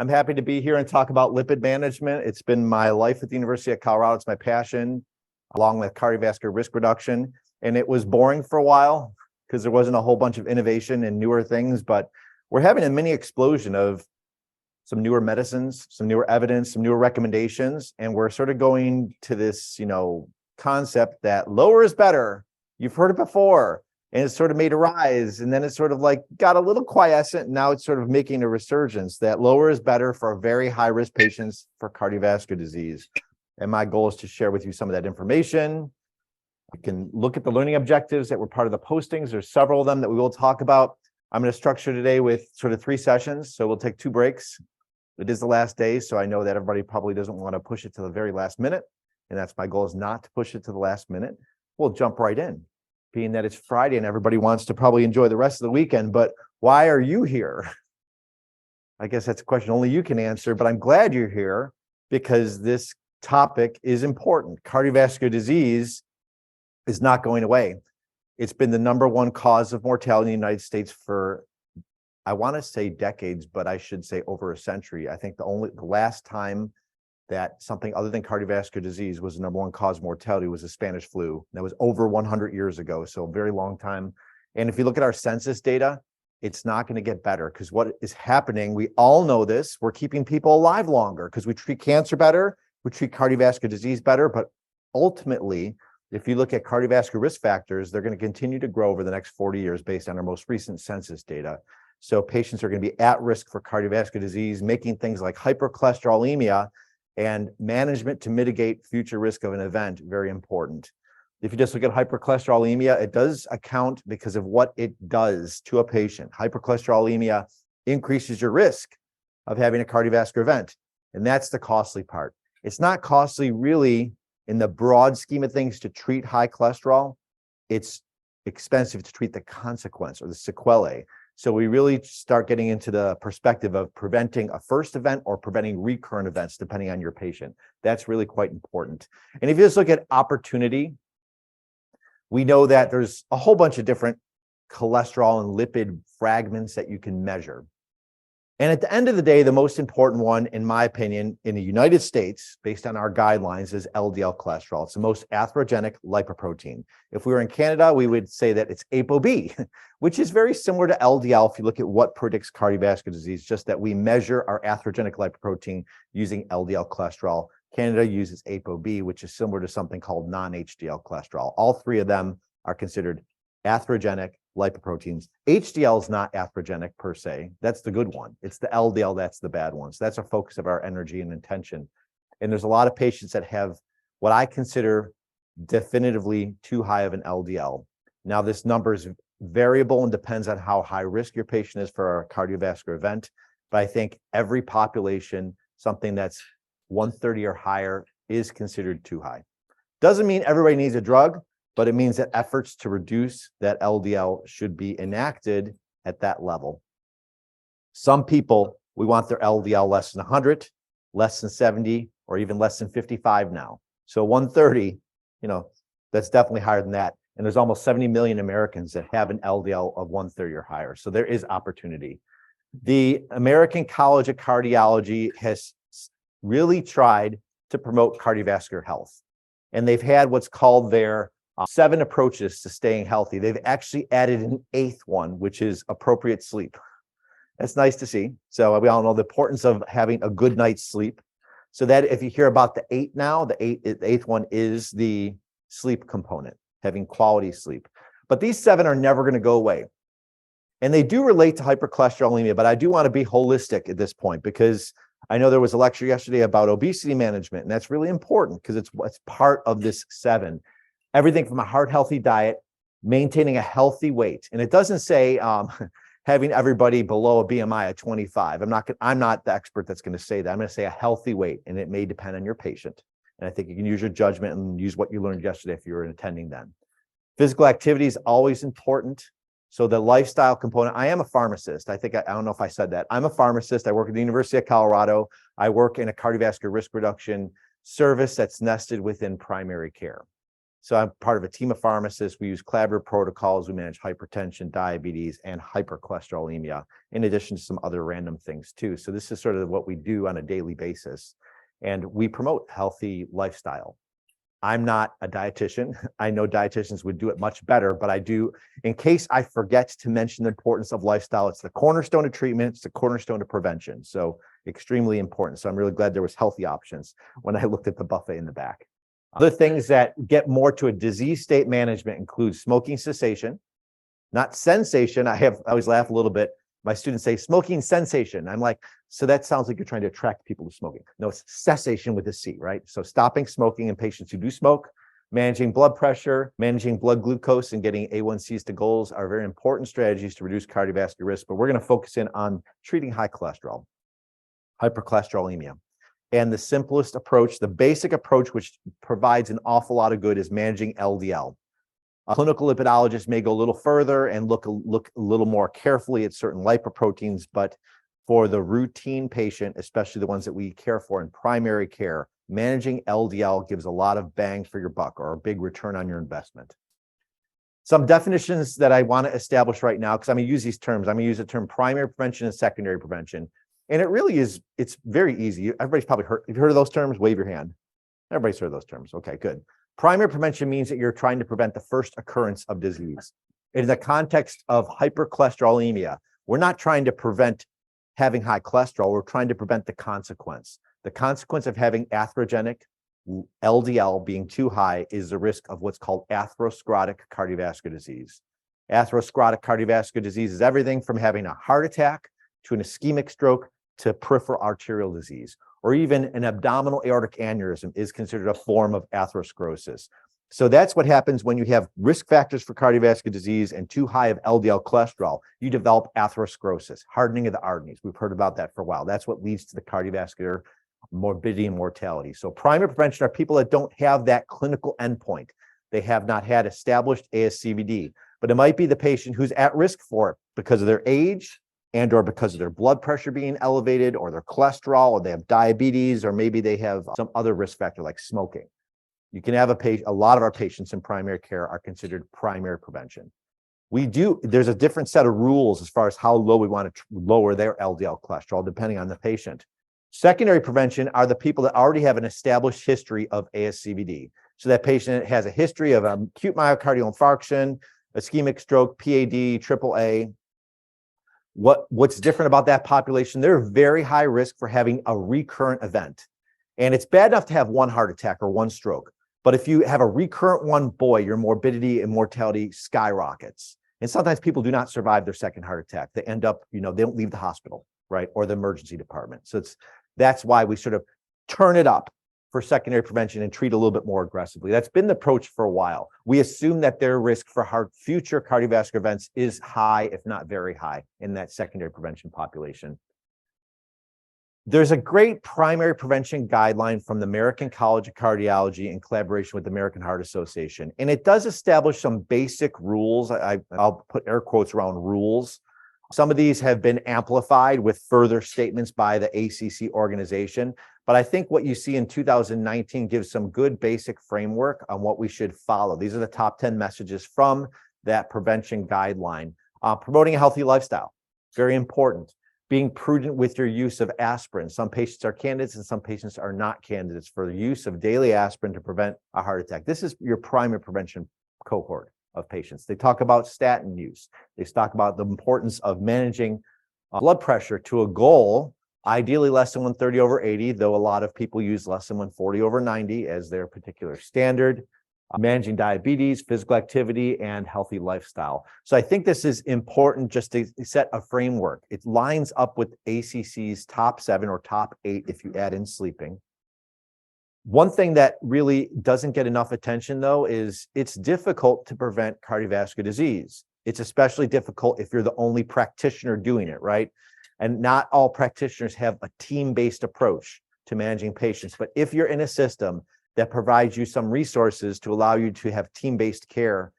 I'm happy to be here and talk about lipid management. It's been my life at the University of Colorado. It's my passion, along with cardiovascular risk reduction. And it was boring for a while because there wasn't a whole bunch of innovation and newer things, but we're having a mini explosion of some newer medicines, some newer evidence, some newer recommendations. And we're sort of going to this, concept that lower is better. You've heard it before. And it's sort of made a rise, and then it's sort of like got a little quiescent. And now it's sort of making a resurgence that lower is better for very high risk patients for cardiovascular disease. And my goal is to share with you some of that information. You can look at the learning objectives that were part of the postings. There's several of them that we will talk about. I'm going to structure today with sort of 3 sessions. So we'll take 2 breaks. It is the last day, so I know that everybody probably doesn't want to push it to the very last minute. And that's my goal, is not to push it to the last minute. We'll jump right in, being that it's Friday and everybody wants to probably enjoy the rest of the weekend. But why are you here? I guess that's a question only you can answer, but I'm glad you're here because this topic is important. Cardiovascular disease is not going away. It's been the #1 cause of mortality in the United States for, I want to say decades, but I should say over a century. I think the last time that something other than cardiovascular disease was the #1 cause of mortality was the Spanish flu. That was over 100 years ago, so a very long time. And if you look at our census data, it's not going to get better because what is happening, we all know this, we're keeping people alive longer because we treat cancer better, we treat cardiovascular disease better, but ultimately, if you look at cardiovascular risk factors, they're going to continue to grow over the next 40 years based on our most recent census data. So patients are going to be at risk for cardiovascular disease, making things like hypercholesterolemia and management to mitigate future risk of an event very important. If you just look at hypercholesterolemia, it does account because of what it does to a patient. Hypercholesterolemia increases your risk of having a cardiovascular event, and that's the costly part. It's not costly really in the broad scheme of things to treat high cholesterol. It's expensive to treat the consequence or the sequelae. So we really start getting into the perspective of preventing a first event or preventing recurrent events, depending on your patient. That's really quite important. And if you just look at opportunity, we know that there's a whole bunch of different cholesterol and lipid fragments that you can measure. And at the end of the day, the most important one, in my opinion, in the United States, based on our guidelines, is LDL cholesterol. It's the most atherogenic lipoprotein. If we were in Canada, we would say that it's ApoB, which is very similar to LDL if you look at what predicts cardiovascular disease, just that we measure our atherogenic lipoprotein using LDL cholesterol. Canada uses ApoB, which is similar to something called non-HDL cholesterol. All 3 of them are considered atherogenic lipoproteins. HDL is not atherogenic per se. That's the good one. It's the LDL that's the bad one. So that's a focus of our energy and intention. And there's a lot of patients that have what I consider definitively too high of an LDL. Now, this number is variable and depends on how high risk your patient is for a cardiovascular event. But I think every population, something that's 130 or higher is considered too high. Doesn't mean everybody needs a drug, but it means that efforts to reduce that LDL should be enacted at that level. Some people, we want their LDL less than 100, less than 70, or even less than 55 now. So 130, that's definitely higher than that. And there's almost 70 million Americans that have an LDL of 130 or higher. So there is opportunity. The American College of Cardiology has really tried to promote cardiovascular health. And they've had what's called their 7 approaches to staying healthy. They've actually added an 8th one, which is appropriate sleep. That's nice to see. So we all know the importance of having a good night's sleep. So that if you hear about the 8 now, the 8th one is the sleep component, having quality sleep. But these 7 are never going to go away. And they do relate to hypercholesterolemia, but I do want to be holistic at this point because I know there was a lecture yesterday about obesity management, and that's really important because it's part of this 7. Everything from a heart-healthy diet, maintaining a healthy weight. And it doesn't say having everybody below a BMI of 25. I'm not the expert that's going to say that. I'm going to say a healthy weight, and it may depend on your patient. And I think you can use your judgment and use what you learned yesterday if you were attending then. Physical activity is always important. So the lifestyle component, I am a pharmacist. I don't know if I said that. I'm a pharmacist. I work at the University of Colorado. I work in a cardiovascular risk reduction service that's nested within primary care. So I'm part of a team of pharmacists. We use collaborative protocols. We manage hypertension, diabetes, and hypercholesterolemia, in addition to some other random things too. So this is sort of what we do on a daily basis. And we promote healthy lifestyle. I'm not a dietitian. I know dietitians would do it much better, but I do, in case I forget to mention the importance of lifestyle, it's the cornerstone of treatment, it's the cornerstone of prevention. So extremely important. So I'm really glad there was healthy options when I looked at the buffet in the back. Other things that get more to a disease state management include smoking cessation, not sensation. I always laugh a little bit. My students say smoking sensation. I'm like, so that sounds like you're trying to attract people to smoking. No, it's cessation with a C, right? So stopping smoking in patients who do smoke, managing blood pressure, managing blood glucose, and getting A1Cs to goals are very important strategies to reduce cardiovascular risk. But we're going to focus in on treating high cholesterol, hypercholesterolemia. And the simplest approach, the basic approach, which provides an awful lot of good, is managing LDL. A clinical lipidologist may go a little further and look a little more carefully at certain lipoproteins, but for the routine patient, especially the ones that we care for in primary care, managing LDL gives a lot of bang for your buck, or a big return on your investment. Some definitions that I want to establish right now, because I'm going to use these terms. I'm going to use the term primary prevention and secondary prevention. And it really is, it's very easy. Everybody's probably heard, if you've heard of those terms, wave your hand. Everybody's heard of those terms. Okay, good. Primary prevention means that you're trying to prevent the first occurrence of disease. In the context of hypercholesterolemia, we're not trying to prevent having high cholesterol, we're trying to prevent the consequence. The consequence of having atherogenic LDL being too high is the risk of what's called atherosclerotic cardiovascular disease. Atherosclerotic cardiovascular disease is everything from having a heart attack to an ischemic stroke to peripheral arterial disease, or even an abdominal aortic aneurysm is considered a form of atherosclerosis. So that's what happens when you have risk factors for cardiovascular disease and too high of LDL cholesterol. You develop atherosclerosis, hardening of the arteries. We've heard about that for a while. That's what leads to the cardiovascular morbidity and mortality. So primary prevention are people that don't have that clinical endpoint. They have not had established ASCVD, but it might be the patient who's at risk for it because of their age, and or because of their blood pressure being elevated, or their cholesterol, or they have diabetes, or maybe they have some other risk factor like smoking. You can have a lot of our patients in primary care are considered primary prevention. There's a different set of rules as far as how low we want to lower their LDL cholesterol, depending on the patient. Secondary prevention are the people that already have an established history of ASCVD. So that patient has a history of acute myocardial infarction, ischemic stroke, PAD, AAA. What's different about that population? They're very high risk for having a recurrent event. And it's bad enough to have one heart attack or one stroke. But if you have a recurrent one, boy, your morbidity and mortality skyrockets. And sometimes people do not survive their second heart attack. They end up, they don't leave the hospital, right? Or the emergency department. So that's why we sort of turn it up for secondary prevention and treat a little bit more aggressively. That's been the approach for a while. We assume that their risk for future cardiovascular events is high, if not very high, in that secondary prevention population. There's a great primary prevention guideline from the American College of Cardiology in collaboration with the American Heart Association. And it does establish some basic rules. I'll put air quotes around rules. Some of these have been amplified with further statements by the ACC organization. But I think what you see in 2019 gives some good basic framework on what we should follow. These are the top 10 messages from that prevention guideline. Promoting a healthy lifestyle, very important. Being prudent with your use of aspirin. Some patients are candidates and some patients are not candidates for the use of daily aspirin to prevent a heart attack. This is your primary prevention cohort of patients. They talk about statin use. They talk about the importance of managing blood pressure to a goal, ideally less than 130/80, though a lot of people use less than 140/90 as their particular standard. Managing diabetes, physical activity, and healthy lifestyle. So I think this is important just to set a framework. It lines up with ACC's top 7 or top 8 if you add in sleeping. One thing that really doesn't get enough attention, though, is it's difficult to prevent cardiovascular disease. It's especially difficult if you're the only practitioner doing it, right? And not all practitioners have a team-based approach to managing patients. But if you're in a system that provides you some resources to allow you to have team-based care,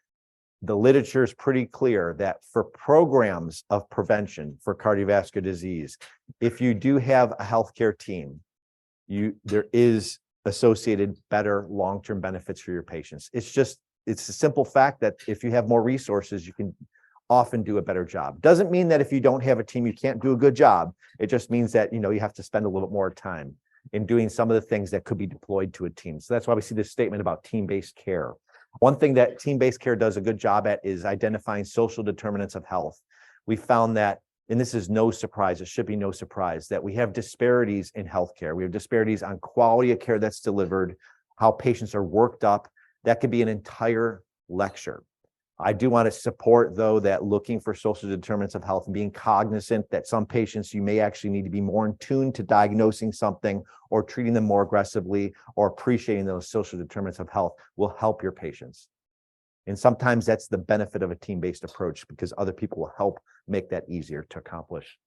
the literature is pretty clear that for programs of prevention for cardiovascular disease, if you do have a healthcare team, there is associated better long-term benefits for your patients. It's a simple fact that if you have more resources, you can often do a better job. Doesn't mean that if you don't have a team, you can't do a good job. It just means that, you have to spend a little bit more time in doing some of the things that could be deployed to a team. So that's why we see this statement about team-based care. One thing that team-based care does a good job at is identifying social determinants of health. We found that, and this is no surprise, it should be no surprise, that we have disparities in healthcare. We have disparities on quality of care that's delivered, how patients are worked up. That could be an entire lecture. I do want to support, though, that looking for social determinants of health and being cognizant that some patients, you may actually need to be more in tune to diagnosing something or treating them more aggressively, or appreciating those social determinants of health will help your patients. And sometimes that's the benefit of a team-based approach, because other people will help make that easier to accomplish.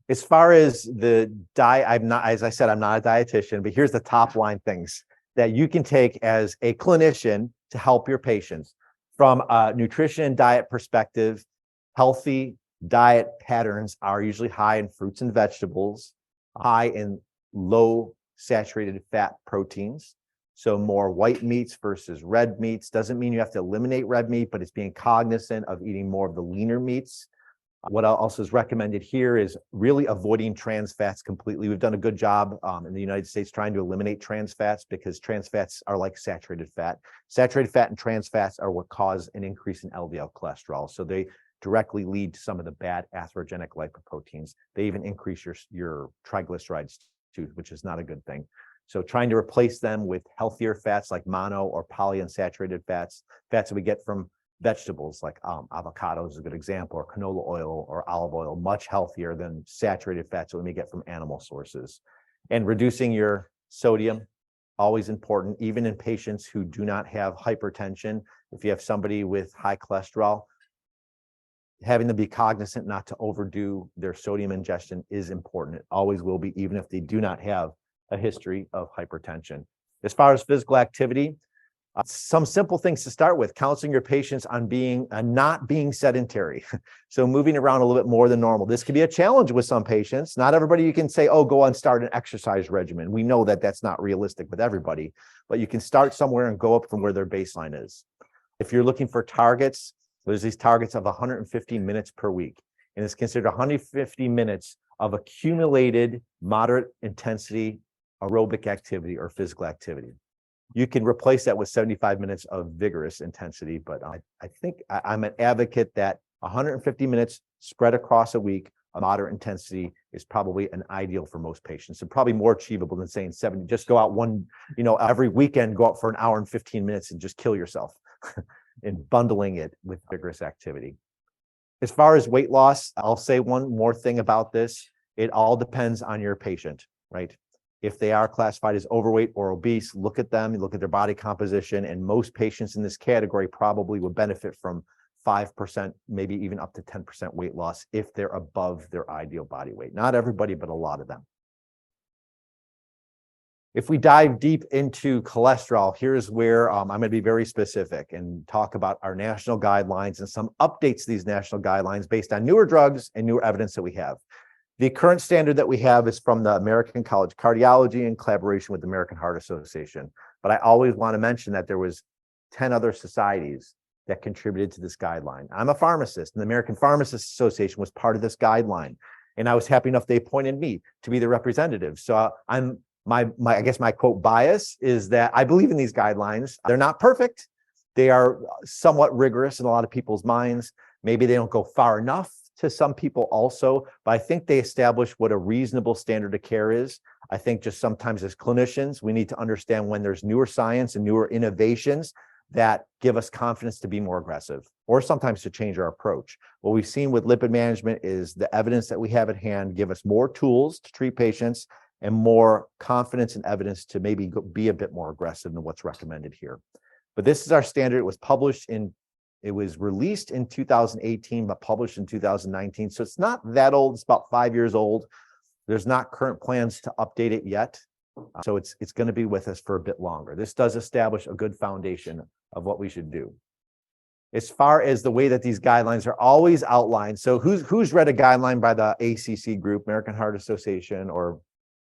As far as the diet, as I said, I'm not a dietitian, but here's the top line things that you can take as a clinician to help your patients. From a nutrition and diet perspective, healthy diet patterns are usually high in fruits and vegetables, high in low saturated fat proteins. So more white meats versus red meats. Doesn't mean you have to eliminate red meat, but it's being cognizant of eating more of the leaner meats. What also is recommended here is really avoiding trans fats completely. We've done a good job in the United States trying to eliminate trans fats, because trans fats are like saturated fat. Saturated fat and trans fats are what cause an increase in LDL cholesterol. So they directly lead to some of the bad atherogenic lipoproteins. They even increase your triglycerides too, which is not a good thing. So trying to replace them with healthier fats like mono or polyunsaturated fats, fats that we get from vegetables like avocados is a good example, or canola oil or olive oil, much healthier than saturated fats that we may get from animal sources. And reducing your sodium, always important, even in patients who do not have hypertension. If you have somebody with high cholesterol, having them be cognizant not to overdo their sodium ingestion is important. It always will be, even if they do not have a history of hypertension. As far as physical activity, some simple things to start with: counseling your patients on not being sedentary. So moving around a little bit more than normal. This can be a challenge with some patients. Not everybody you can say, oh, go and start an exercise regimen. We know that that's not realistic with everybody, but you can start somewhere and go up from where their baseline is. If you're looking for targets, there's these targets of 150 minutes per week. And it's considered 150 minutes of accumulated moderate intensity aerobic activity or physical activity. You can replace that with 75 minutes of vigorous intensity, but I think I'm an advocate that 150 minutes spread across a week of moderate intensity is probably an ideal for most patients, and probably more achievable than saying 70. Just go out every weekend, go out for an hour and 15 minutes and just kill yourself and bundling it with vigorous activity. As far as weight loss, I'll say one more thing about this. It all depends on your patient, right? If they are classified as overweight or obese, look at them, look at their body composition, and most patients in this category probably would benefit from 5%, maybe even up to 10% weight loss if they're above their ideal body weight. Not everybody, but a lot of them. If we dive deep into cholesterol, here's where I'm going to be very specific and talk about our national guidelines and some updates to these national guidelines based on newer drugs and newer evidence that we have. The current standard that we have is from the American College of Cardiology in collaboration with the American Heart Association. But I always want to mention that there was 10 other societies that contributed to this guideline. I'm a pharmacist, and the American Pharmacists Association was part of this guideline. And I was happy enough they appointed me to be the representative. So I guess my quote bias is that I believe in these guidelines. They're not perfect. They are somewhat rigorous in a lot of people's minds. Maybe they don't go far enough to some people also, but I think they establish what a reasonable standard of care is. I think just sometimes as clinicians, we need to understand when there's newer science and newer innovations that give us confidence to be more aggressive, or sometimes to change our approach. What we've seen with lipid management is the evidence that we have at hand give us more tools to treat patients and more confidence and evidence to maybe be a bit more aggressive than what's recommended here. But this is our standard. It was released in 2018, but published in 2019. So it's not that old. It's about 5 years old. There's not current plans to update it yet. So it's going to be with us for a bit longer. This does establish a good foundation of what we should do. As far as the way that these guidelines are always outlined. So who's read a guideline by the ACC group, American Heart Association, or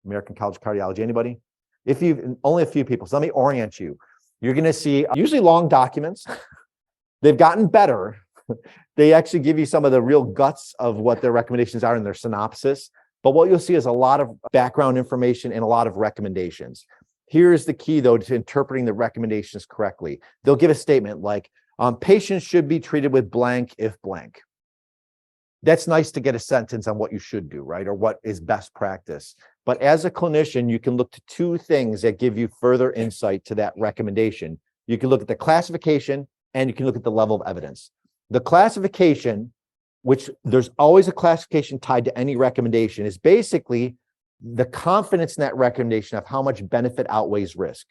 American College of Cardiology, anybody? If you only a few people, so let me orient you. You're going to see usually long documents. They've gotten better. They actually give you some of the real guts of what their recommendations are in their synopsis. But what you'll see is a lot of background information and a lot of recommendations. Here's the key, though, to interpreting the recommendations correctly. They'll give a statement like, patients should be treated with blank if blank. That's nice to get a sentence on what you should do, right? Or what is best practice. But as a clinician, you can look to two things that give you further insight to that recommendation. You can look at the classification and you can look at the level of evidence. The classification, which there's always a classification tied to any recommendation, is basically the confidence in that recommendation of how much benefit outweighs risk.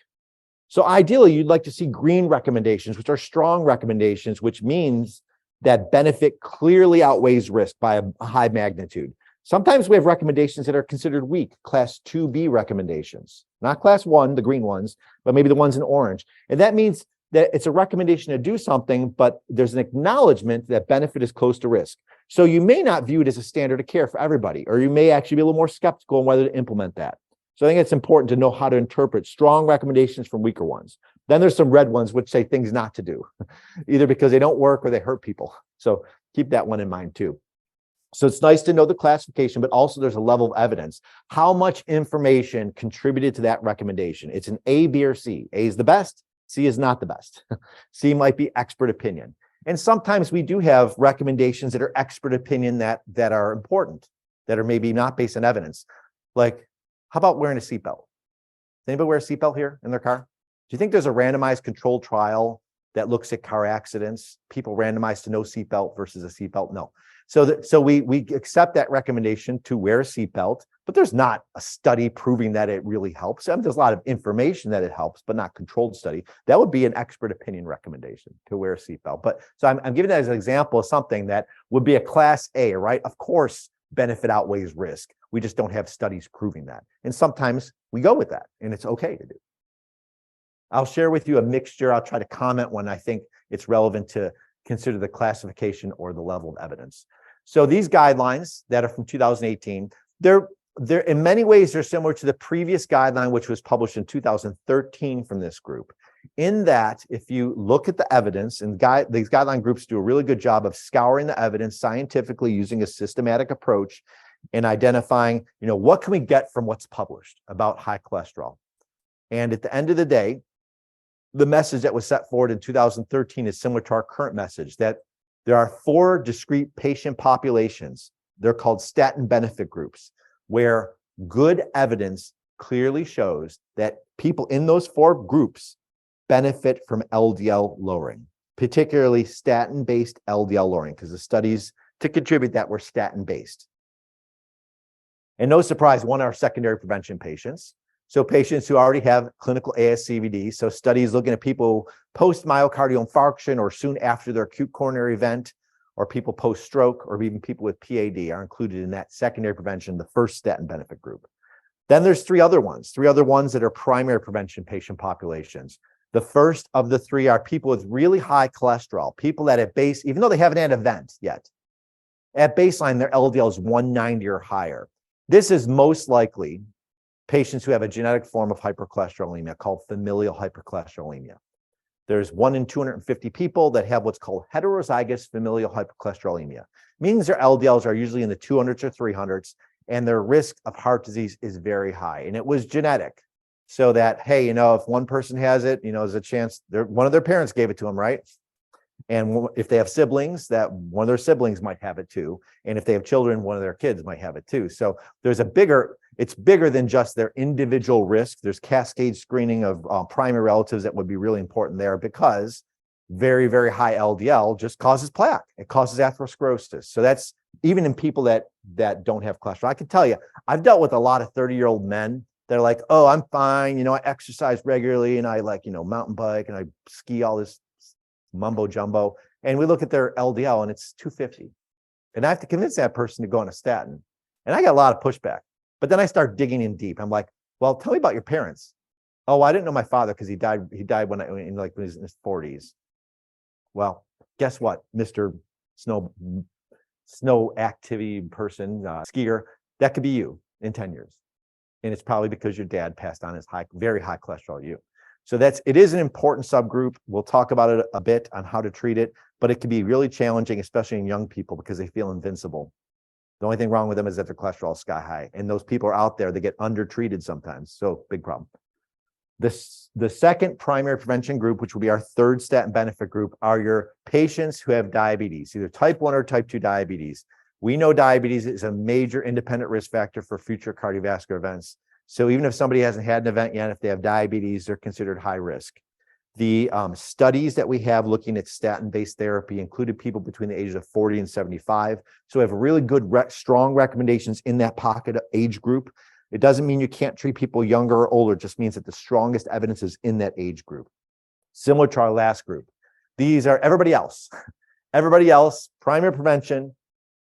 So ideally, you'd like to see green recommendations, which are strong recommendations, which means that benefit clearly outweighs risk by a high magnitude. Sometimes we have recommendations that are considered weak, class 2B recommendations, not class 1, the green ones, but maybe the ones in orange. And that means that it's a recommendation to do something, but there's an acknowledgement that benefit is close to risk. So you may not view it as a standard of care for everybody, or you may actually be a little more skeptical on whether to implement that. So I think it's important to know how to interpret strong recommendations from weaker ones. Then there's some red ones which say things not to do, either because they don't work or they hurt people. So keep that one in mind too. So it's nice to know the classification, but also there's a level of evidence. How much information contributed to that recommendation? It's an A, B, or C. A is the best, C is not the best. C might be expert opinion. And sometimes we do have recommendations that are expert opinion that are important, that are maybe not based on evidence. Like, how about wearing a seatbelt? Does anybody wear a seatbelt here in their car? Do you think there's a randomized controlled trial that looks at car accidents, people randomized to no seatbelt versus a seatbelt? No. So we accept that recommendation to wear a seatbelt, but there's not a study proving that it really helps. I mean, there's a lot of information that it helps, but not controlled study. That would be an expert opinion recommendation to wear a seatbelt. But so I'm giving that as an example of something that would be a class A, right? Of course, benefit outweighs risk. We just don't have studies proving that. And sometimes we go with that, and it's okay to do. I'll share with you a mixture. I'll try to comment when I think it's relevant to consider the classification or the level of evidence. So these guidelines that are from 2018, they're in many ways, they're similar to the previous guideline, which was published in 2013 from this group. In that, if you look at the evidence, and these guideline groups do a really good job of scouring the evidence scientifically using a systematic approach and identifying, what can we get from what's published about high cholesterol? And at the end of the day, the message that was set forward in 2013 is similar to our current message, that there are 4 discrete patient populations. They're called statin benefit groups, where good evidence clearly shows that people in those 4 groups benefit from LDL lowering, particularly statin-based LDL lowering, because the studies to contribute that were statin-based. And no surprise, one are secondary prevention patients. So patients who already have clinical ASCVD, so studies looking at people post myocardial infarction or soon after their acute coronary event, or people post-stroke, or even people with PAD are included in that secondary prevention, the first statin benefit group. Then there's 3 other ones that are primary prevention patient populations. The first of the 3 are people with really high cholesterol, people that at base, even though they haven't had an event yet, at baseline, their LDL is 190 or higher. This is most likely patients who have a genetic form of hypercholesterolemia called familial hypercholesterolemia. There's 1 in 250 people that have what's called heterozygous familial hypercholesterolemia. Means their LDLs are usually in the 200s or 300s, and their risk of heart disease is very high. And it was genetic. So that, hey, if one person has it, there's a chance one of their parents gave it to them, right? And if they have siblings, that one of their siblings might have it too. And if they have children, one of their kids might have it too. So there's it's bigger than just their individual risk. There's cascade screening of primary relatives that would be really important there, because very, very high LDL just causes plaque. It causes atherosclerosis. So that's even in people that don't have cholesterol. I can tell you, I've dealt with a lot of 30-year-old men that are like, oh, I'm fine. I exercise regularly and I mountain bike and I ski, all this mumbo jumbo. And we look at their LDL and it's 250. And I have to convince that person to go on a statin. And I got a lot of pushback. But then I start digging in deep. I'm like, well, tell me about your parents. Oh, I didn't know my father because he died when he was in his 40s. Well, guess what, Mr. Snow activity person, skier, that could be you in 10 years. And it's probably because your dad passed on his very high cholesterol you. So it is an important subgroup. We'll talk about it a bit on how to treat it, but it can be really challenging, especially in young people, because they feel invincible. The only thing wrong with them is that their cholesterol is sky high. And those people are out there, they get undertreated sometimes. So big problem. The second primary prevention group, which will be our third statin benefit group, are your patients who have diabetes, either type 1 or type 2 diabetes. We know diabetes is a major independent risk factor for future cardiovascular events. So even if somebody hasn't had an event yet, if they have diabetes, they're considered high risk. The studies that we have looking at statin-based therapy included people between the ages of 40 and 75. So we have really good, strong recommendations in that pocket age group. It doesn't mean you can't treat people younger or older. It just means that the strongest evidence is in that age group. Similar to our last group. These are everybody else. Everybody else, primary prevention,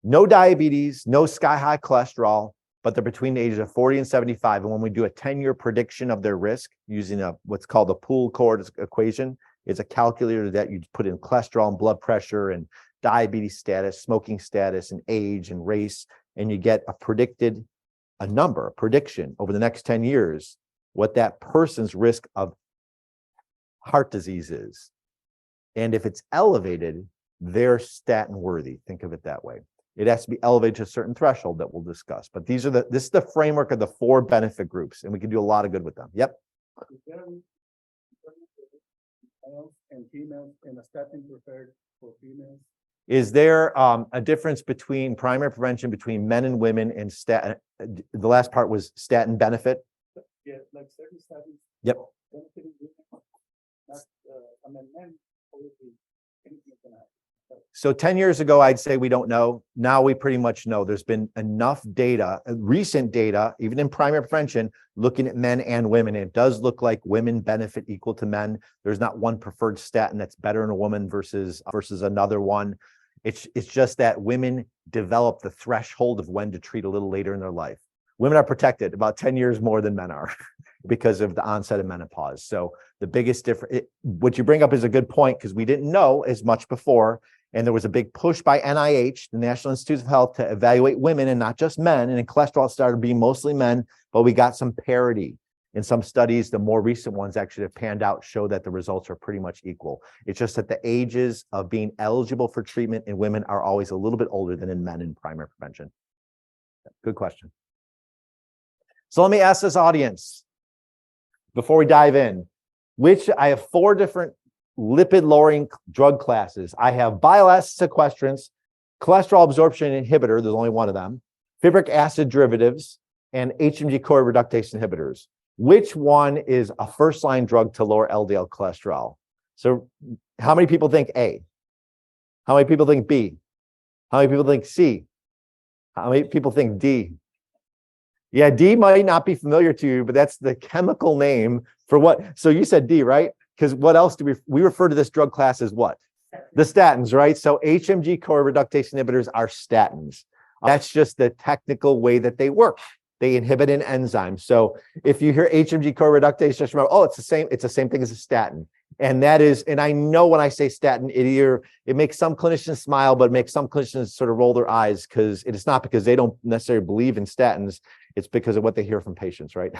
no diabetes, no sky-high cholesterol, but they're between the ages of 40 and 75. And when we do a 10-year prediction of their risk using what's called a pooled cohort equation, it's a calculator that you put in cholesterol and blood pressure and diabetes status, smoking status, and age and race, and you get a prediction over the next 10 years, what that person's risk of heart disease is. And if it's elevated, they're statin worthy. Think of it that way. It has to be elevated to a certain threshold that we'll discuss. But this is the framework of the 4 benefit groups, and we can do a lot of good with them. Yep. Is there males and females and a statin preferred for females? Is there a difference between primary prevention between men and women and statin? The last part was statin benefit. Yeah, like certain statins. Yep. Benefiting women, not, men, obviously, anything can happen. So 10 years ago, I'd say we don't know. Now we pretty much know. There's been enough data, recent data, even in primary prevention, looking at men and women. It does look like women benefit equal to men. There's not one preferred statin that's better in a woman versus another one. It's just that women develop the threshold of when to treat a little later in their life. Women are protected about 10 years more than men are because of the onset of menopause. So the biggest difference, what you bring up is a good point, because we didn't know as much before. And there was a big push by NIH, the National Institutes of Health, to evaluate women and not just men. And in cholesterol, it started being mostly men, but we got some parity. In some studies, the more recent ones actually have panned out, show that the results are pretty much equal. It's just that the ages of being eligible for treatment in women are always a little bit older than in men in primary prevention. Good question. So let me ask this audience, before we dive in, I have 4 different lipid-lowering drug classes. I have bile acid sequestrants, cholesterol absorption inhibitor, there's only one of them, fibric acid derivatives, and HMG-CoA reductase inhibitors. Which one is a first-line drug to lower LDL cholesterol? So how many people think A? How many people think B? How many people think C? How many people think D? Yeah, D might not be familiar to you, but that's the chemical name for what? So you said D, right? Because what else do we refer to this drug class as what? The statins, right? So HMG-CoA reductase inhibitors are statins. That's just the technical way that they work. They inhibit an enzyme. So if you hear HMG-CoA reductase, just remember, oh, it's the same thing as a statin. And that is, and I know when I say statin, it makes some clinicians smile, but it makes some clinicians sort of roll their eyes, because it is not because they don't necessarily believe in statins. It's because of what they hear from patients, right?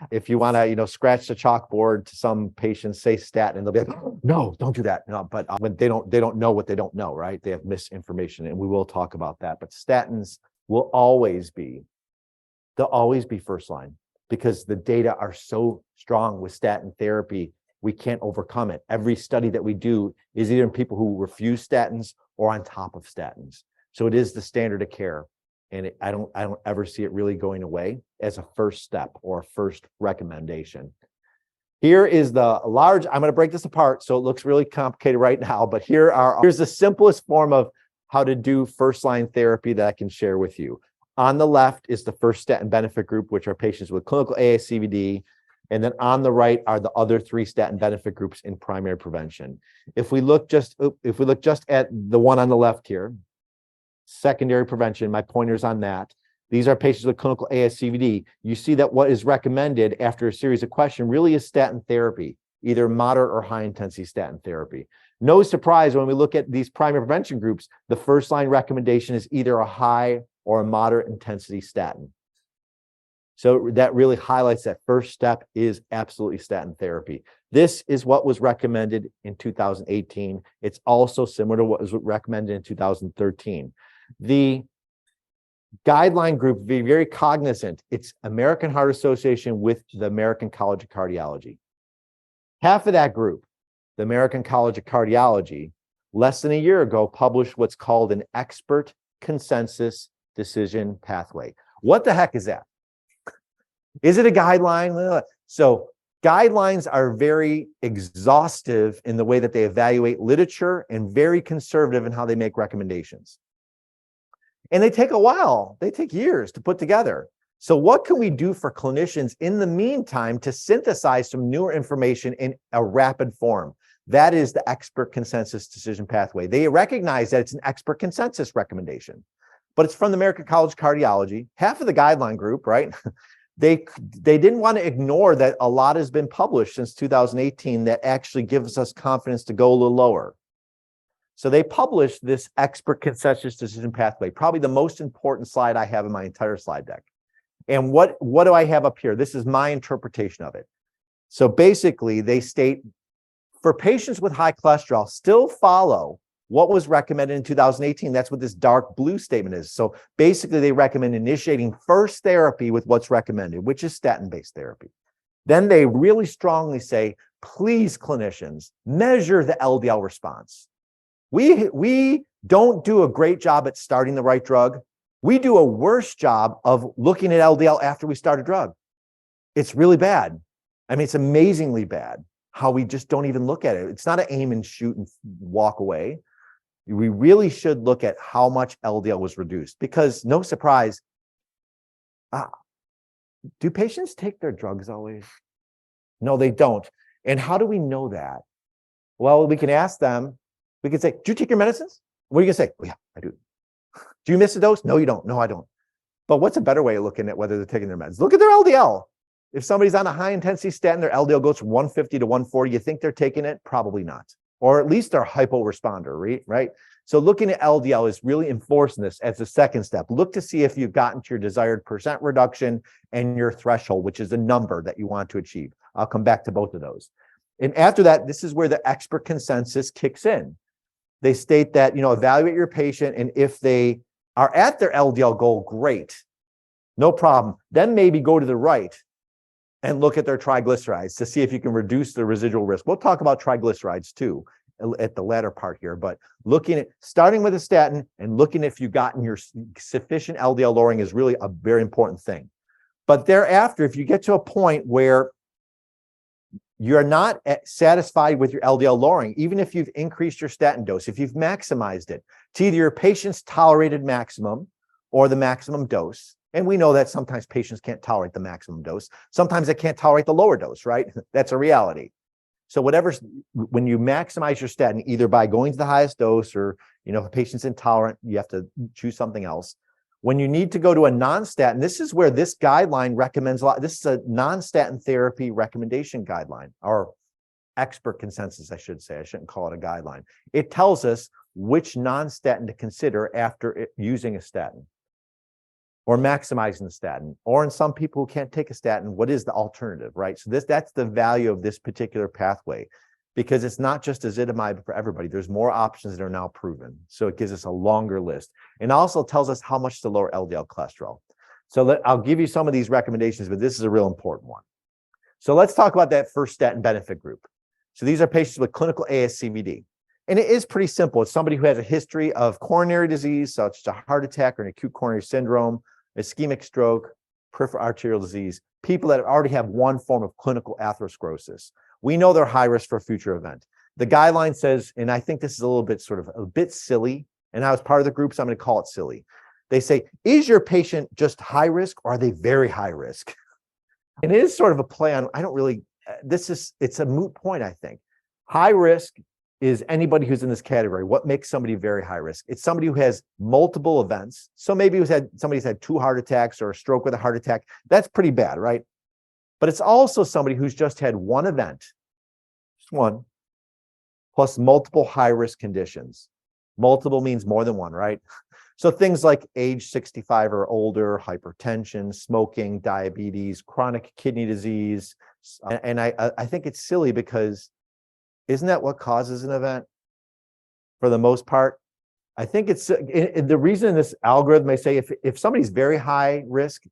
If you want to, scratch the chalkboard to some patients, say statin, and they'll be like, oh, no, don't do that. No, but when they don't know what they don't know, right? They have misinformation, and we will talk about that. But statins will they'll always be first line, because the data are so strong with statin therapy. We can't overcome it. Every study that we do is either in people who refuse statins or on top of statins. So it is the standard of care. And I don't ever see it really going away as a first step or a first recommendation. Here is the large, I'm going to break this apart so it looks really complicated right now, but here's the simplest form of how to do first line therapy that I can share with you. On the left is the first statin benefit group, which are patients with clinical ASCVD. And then on the right are the other 3 statin benefit groups in primary prevention. If we look just at the one on the left here, secondary prevention, my pointer's on that. These are patients with clinical ASCVD. You see that what is recommended after a series of questions really is statin therapy, either moderate or high intensity statin therapy. No surprise when we look at these primary prevention groups, the first line recommendation is either a high or a moderate intensity statin. So that really highlights that first step is absolutely statin therapy. This is what was recommended in 2018. It's also similar to what was recommended in 2013. The guideline group, be very cognizant. It's American Heart Association with the American College of Cardiology. Half of that group, the American College of Cardiology, less than a year ago, published what's called an expert consensus decision pathway. What the heck is that? Is it a guideline? So guidelines are very exhaustive in the way that they evaluate literature and very conservative in how they make recommendations. And they take a while. They take years to put together. So what can we do for clinicians in the meantime to synthesize some newer information in a rapid form? That is the expert consensus decision pathway. They recognize that it's an expert consensus recommendation, but it's from the American College of Cardiology, half of the guideline group, right? They didn't want to ignore that a lot has been published since 2018 that actually gives us confidence to go a little lower. So they published this expert consensus decision pathway, probably the most important slide I have in my entire slide deck. And what do I have up here? This is my interpretation of it. So basically, they state for patients with high cholesterol, still follow what was recommended in 2018. That's what this dark blue statement is. So basically, they recommend initiating first therapy with what's recommended, which is statin-based therapy. Then they really strongly say, please, clinicians, measure the LDL response. We don't do a great job at starting the right drug. We do a worse job of looking at LDL after we start a drug. It's really bad. I mean, it's amazingly bad how we just don't even look at it. It's not an aim and shoot and walk away. We really should look at how much LDL was reduced because no surprise, do patients take their drugs always? No, they don't. And how do we know that? Well, we can ask them. We can say, do you take your medicines? What are you going to say? Oh, yeah, I do. Do you miss a dose? No, you don't. No, I don't. But what's a better way of looking at whether they're taking their meds? Look at their LDL. If somebody's on a high intensity statin, their LDL goes from 150 to 140. You think they're taking it? Probably not. Or at least they're hypo-responder, right? So looking at LDL is really enforcing this as the second step. Look to see if you've gotten to your desired percent reduction and your threshold, which is the number that you want to achieve. I'll come back to both of those. And after that, this is where the expert consensus kicks in. They state that, evaluate your patient, and if they are at their LDL goal, great, no problem. Then maybe go to the right and look at their triglycerides to see if you can reduce the residual risk. We'll talk about triglycerides too at the latter part here, but starting with a statin and looking if you've gotten your sufficient LDL lowering is really a very important thing. But thereafter, if you get to a point where you're not satisfied with your LDL lowering, even if you've increased your statin dose, if you've maximized it to either your patient's tolerated maximum or the maximum dose. And we know that sometimes patients can't tolerate the maximum dose. Sometimes they can't tolerate the lower dose, right? That's a reality. So when you maximize your statin, either by going to the highest dose or, if a patient's intolerant, you have to choose something else. When you need to go to a non-statin, this is where this guideline recommends a lot. This is a non-statin therapy recommendation guideline, or expert consensus, I should say. I shouldn't call it a guideline. It tells us which non-statin to consider after using a statin or maximizing the statin, or in some people who can't take a statin, what is the alternative, right? So that's the value of this particular pathway, because it's not just ezetimibe for everybody. There's more options that are now proven. So it gives us a longer list. And also tells us how much to lower LDL cholesterol. So I'll give you some of these recommendations, but this is a real important one. So let's talk about that first statin benefit group. So these are patients with clinical ASCVD. And it is pretty simple. It's somebody who has a history of coronary disease, such as a heart attack or an acute coronary syndrome, ischemic stroke, peripheral arterial disease, people that already have one form of clinical atherosclerosis. We know they're high risk for a future event. The guideline says, and I think this is a bit silly, and I was part of the group, so I'm going to call it silly. They say, is your patient just high risk or are they very high risk? And it is sort of a play on, it's a moot point, I think. High risk is anybody who's in this category. What makes somebody very high risk? It's somebody who has multiple events. So maybe somebody's had 2 heart attacks or a stroke with a heart attack. That's pretty bad, right? But it's also somebody who's just had one event, just one, plus multiple high-risk conditions. Multiple means more than one, right? So things like age 65 or older, hypertension, smoking, diabetes, chronic kidney disease. And I think it's silly because isn't that what causes an event for the most part? I think it's the reason this algorithm may say if somebody's very high risk,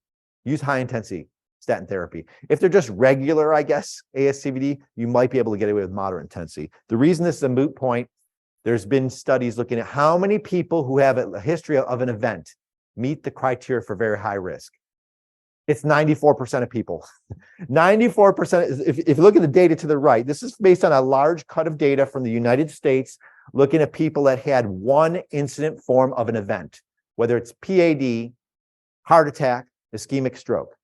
use high intensity statin therapy. If they're just regular, I guess, ASCVD, you might be able to get away with moderate intensity. The reason this is a moot point, there's been studies looking at how many people who have a history of an event meet the criteria for very high risk. It's 94% of people. 94%, if you look at the data to the right, this is based on a large cut of data from the United States, looking at people that had one incident form of an event, whether it's PAD, heart attack, ischemic stroke.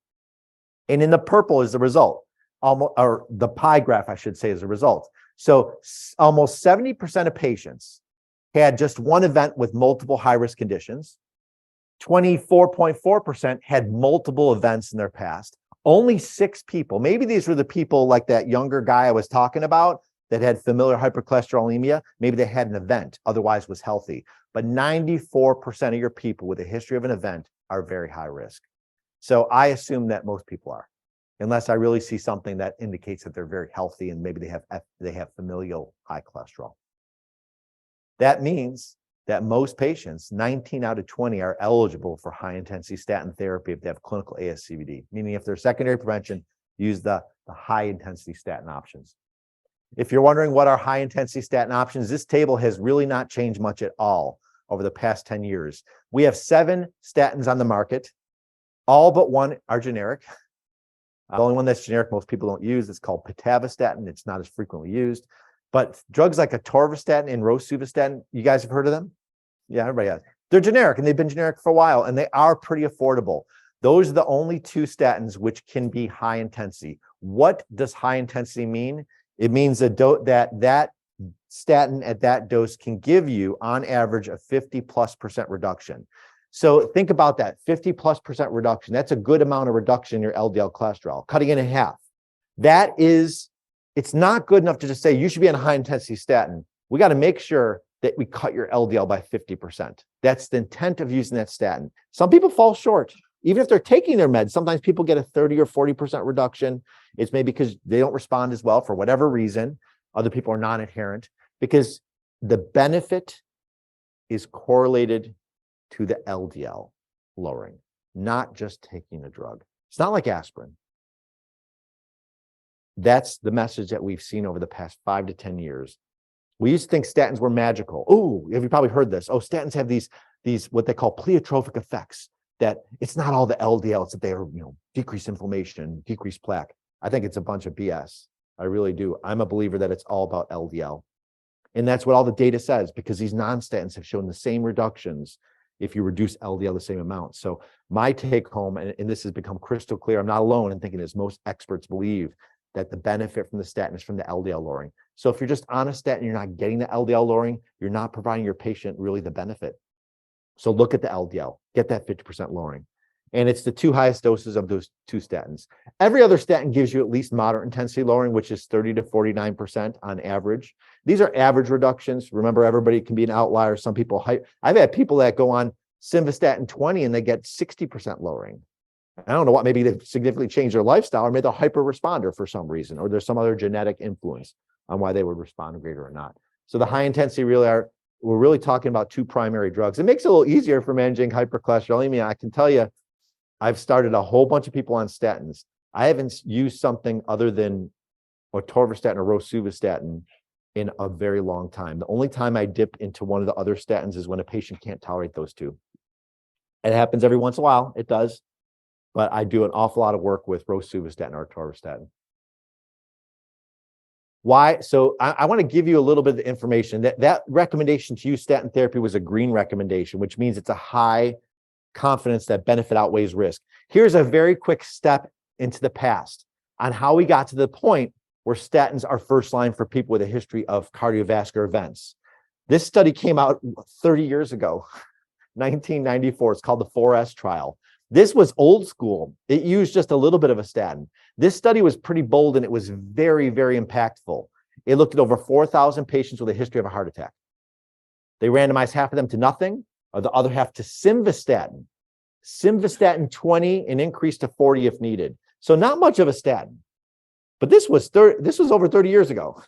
And in the purple is the result, or the pie graph, I should say, is the result. So almost 70% of patients had just one event with multiple high-risk conditions. 24.4% had multiple events in their past. Only 6 people, maybe these were the people like that younger guy I was talking about that had familial hypercholesterolemia, maybe they had an event, otherwise was healthy. But 94% of your people with a history of an event are very high risk. So I assume that most people are, unless I really see something that indicates that they're very healthy and maybe they have familial high cholesterol. That means that most patients, 19 out of 20, are eligible for high-intensity statin therapy if they have clinical ASCVD, meaning if they're secondary prevention, use the high-intensity statin options. If you're wondering what are high-intensity statin options, this table has really not changed much at all over the past 10 years. We have 7 statins on the market. All but one are generic. The only one that's generic most people don't use is called pitavastatin. It's not as frequently used. But drugs like atorvastatin and rosuvastatin, you guys have heard of them? Yeah, everybody has. They're generic, and they've been generic for a while, and they are pretty affordable. Those are the only 2 statins which can be high intensity. What does high intensity mean? It means that statin at that dose can give you, on average, a 50+% reduction. So think about that, 50+% reduction. That's a good amount of reduction in your LDL cholesterol, cutting it in half. It's not good enough to just say you should be on a high intensity statin. We got to make sure that we cut your LDL by 50%. That's the intent of using that statin. Some people fall short. Even if they're taking their meds, sometimes people get a 30 or 40% reduction. It's maybe because they don't respond as well for whatever reason. Other people are non-adherent because the benefit is correlated to the LDL lowering, not just taking a drug. It's not like aspirin. That's the message that we've seen over the past 5 to 10 years. We used to think statins were magical. Oh, have you probably heard this? Oh, statins have these what they call pleiotropic effects, that it's not all the LDL, it's that they are, decrease inflammation, decrease plaque. I think it's a bunch of BS. I really do. I'm a believer that it's all about LDL. And that's what all the data says, because these non-statins have shown the same reductions if you reduce LDL the same amount. So my take home, and this has become crystal clear, I'm not alone in thinking this, most experts believe that the benefit from the statin is from the LDL lowering. So if you're just on a statin, you're not getting the LDL lowering, you're not providing your patient really the benefit. So look at the LDL, get that 50% lowering. And it's the 2 highest doses of those 2 statins. Every other statin gives you at least moderate intensity lowering, which is 30 to 49% on average. These are average reductions. Remember, everybody can be an outlier. Some people, I've had people that go on simvastatin 20 and they get 60% lowering. I don't know what, maybe they've significantly changed their lifestyle, or maybe they're a hyper responder for some reason, or there's some other genetic influence on why they would respond greater or not. So the high intensity we're really talking about 2 primary drugs. It makes it a little easier for managing hypercholesterolemia. I can tell you, I've started a whole bunch of people on statins. I haven't used something other than atorvastatin or rosuvastatin in a very long time. The only time I dip into one of the other statins is when a patient can't tolerate those 2. It happens every once in a while, it does, but I do an awful lot of work with rosuvastatin or atorvastatin. Why? So I want to give you a little bit of the information. That recommendation to use statin therapy was a green recommendation, which means it's a high confidence that benefit outweighs risk. Here's a very quick step into the past on how we got to the point where statins are first line for people with a history of cardiovascular events. This study came out 30 years ago, 1994. It's called the 4S trial. This was old school. It used just a little bit of a statin. This study was pretty bold, and it was very, very impactful. It looked at over 4,000 patients with a history of a heart attack. They randomized half of them to nothing, or the other half to simvastatin. Simvastatin 20 and increase to 40 if needed. So not much of a statin. But this was over 30 years ago.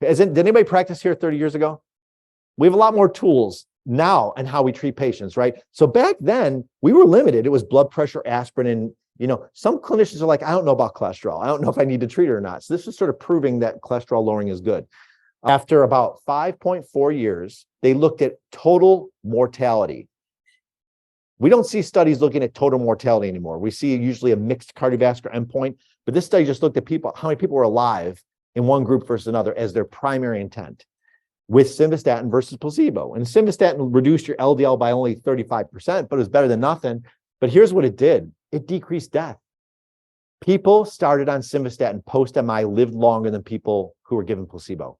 Did anybody practice here 30 years ago? We have a lot more tools now and how we treat patients, right? So back then we were limited. It was blood pressure, aspirin, and some clinicians are like, I don't know about cholesterol. I don't know if I need to treat it or not. So this is sort of proving that cholesterol lowering is good. After about 5.4 years, they looked at total mortality. We don't see studies looking at total mortality anymore. We see usually a mixed cardiovascular endpoint, but this study just looked at how many people were alive in one group versus another as their primary intent, with simvastatin versus placebo. And simvastatin reduced your LDL by only 35%, but it was better than nothing. But here's what it did. It decreased death. People started on simvastatin post-MI lived longer than people who were given placebo.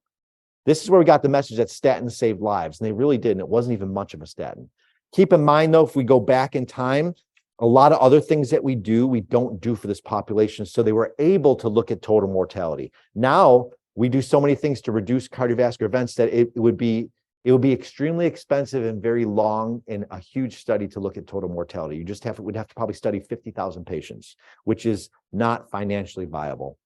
This is where we got the message that statins saved lives, and they really did, and it wasn't even much of a statin. Keep in mind, though, if we go back in time, a lot of other things that we don't do for this population, so they were able to look at total mortality. Now, we do so many things to reduce cardiovascular events that it would be extremely expensive and very long and a huge study to look at total mortality. We'd have to probably study 50,000 patients, which is not financially viable.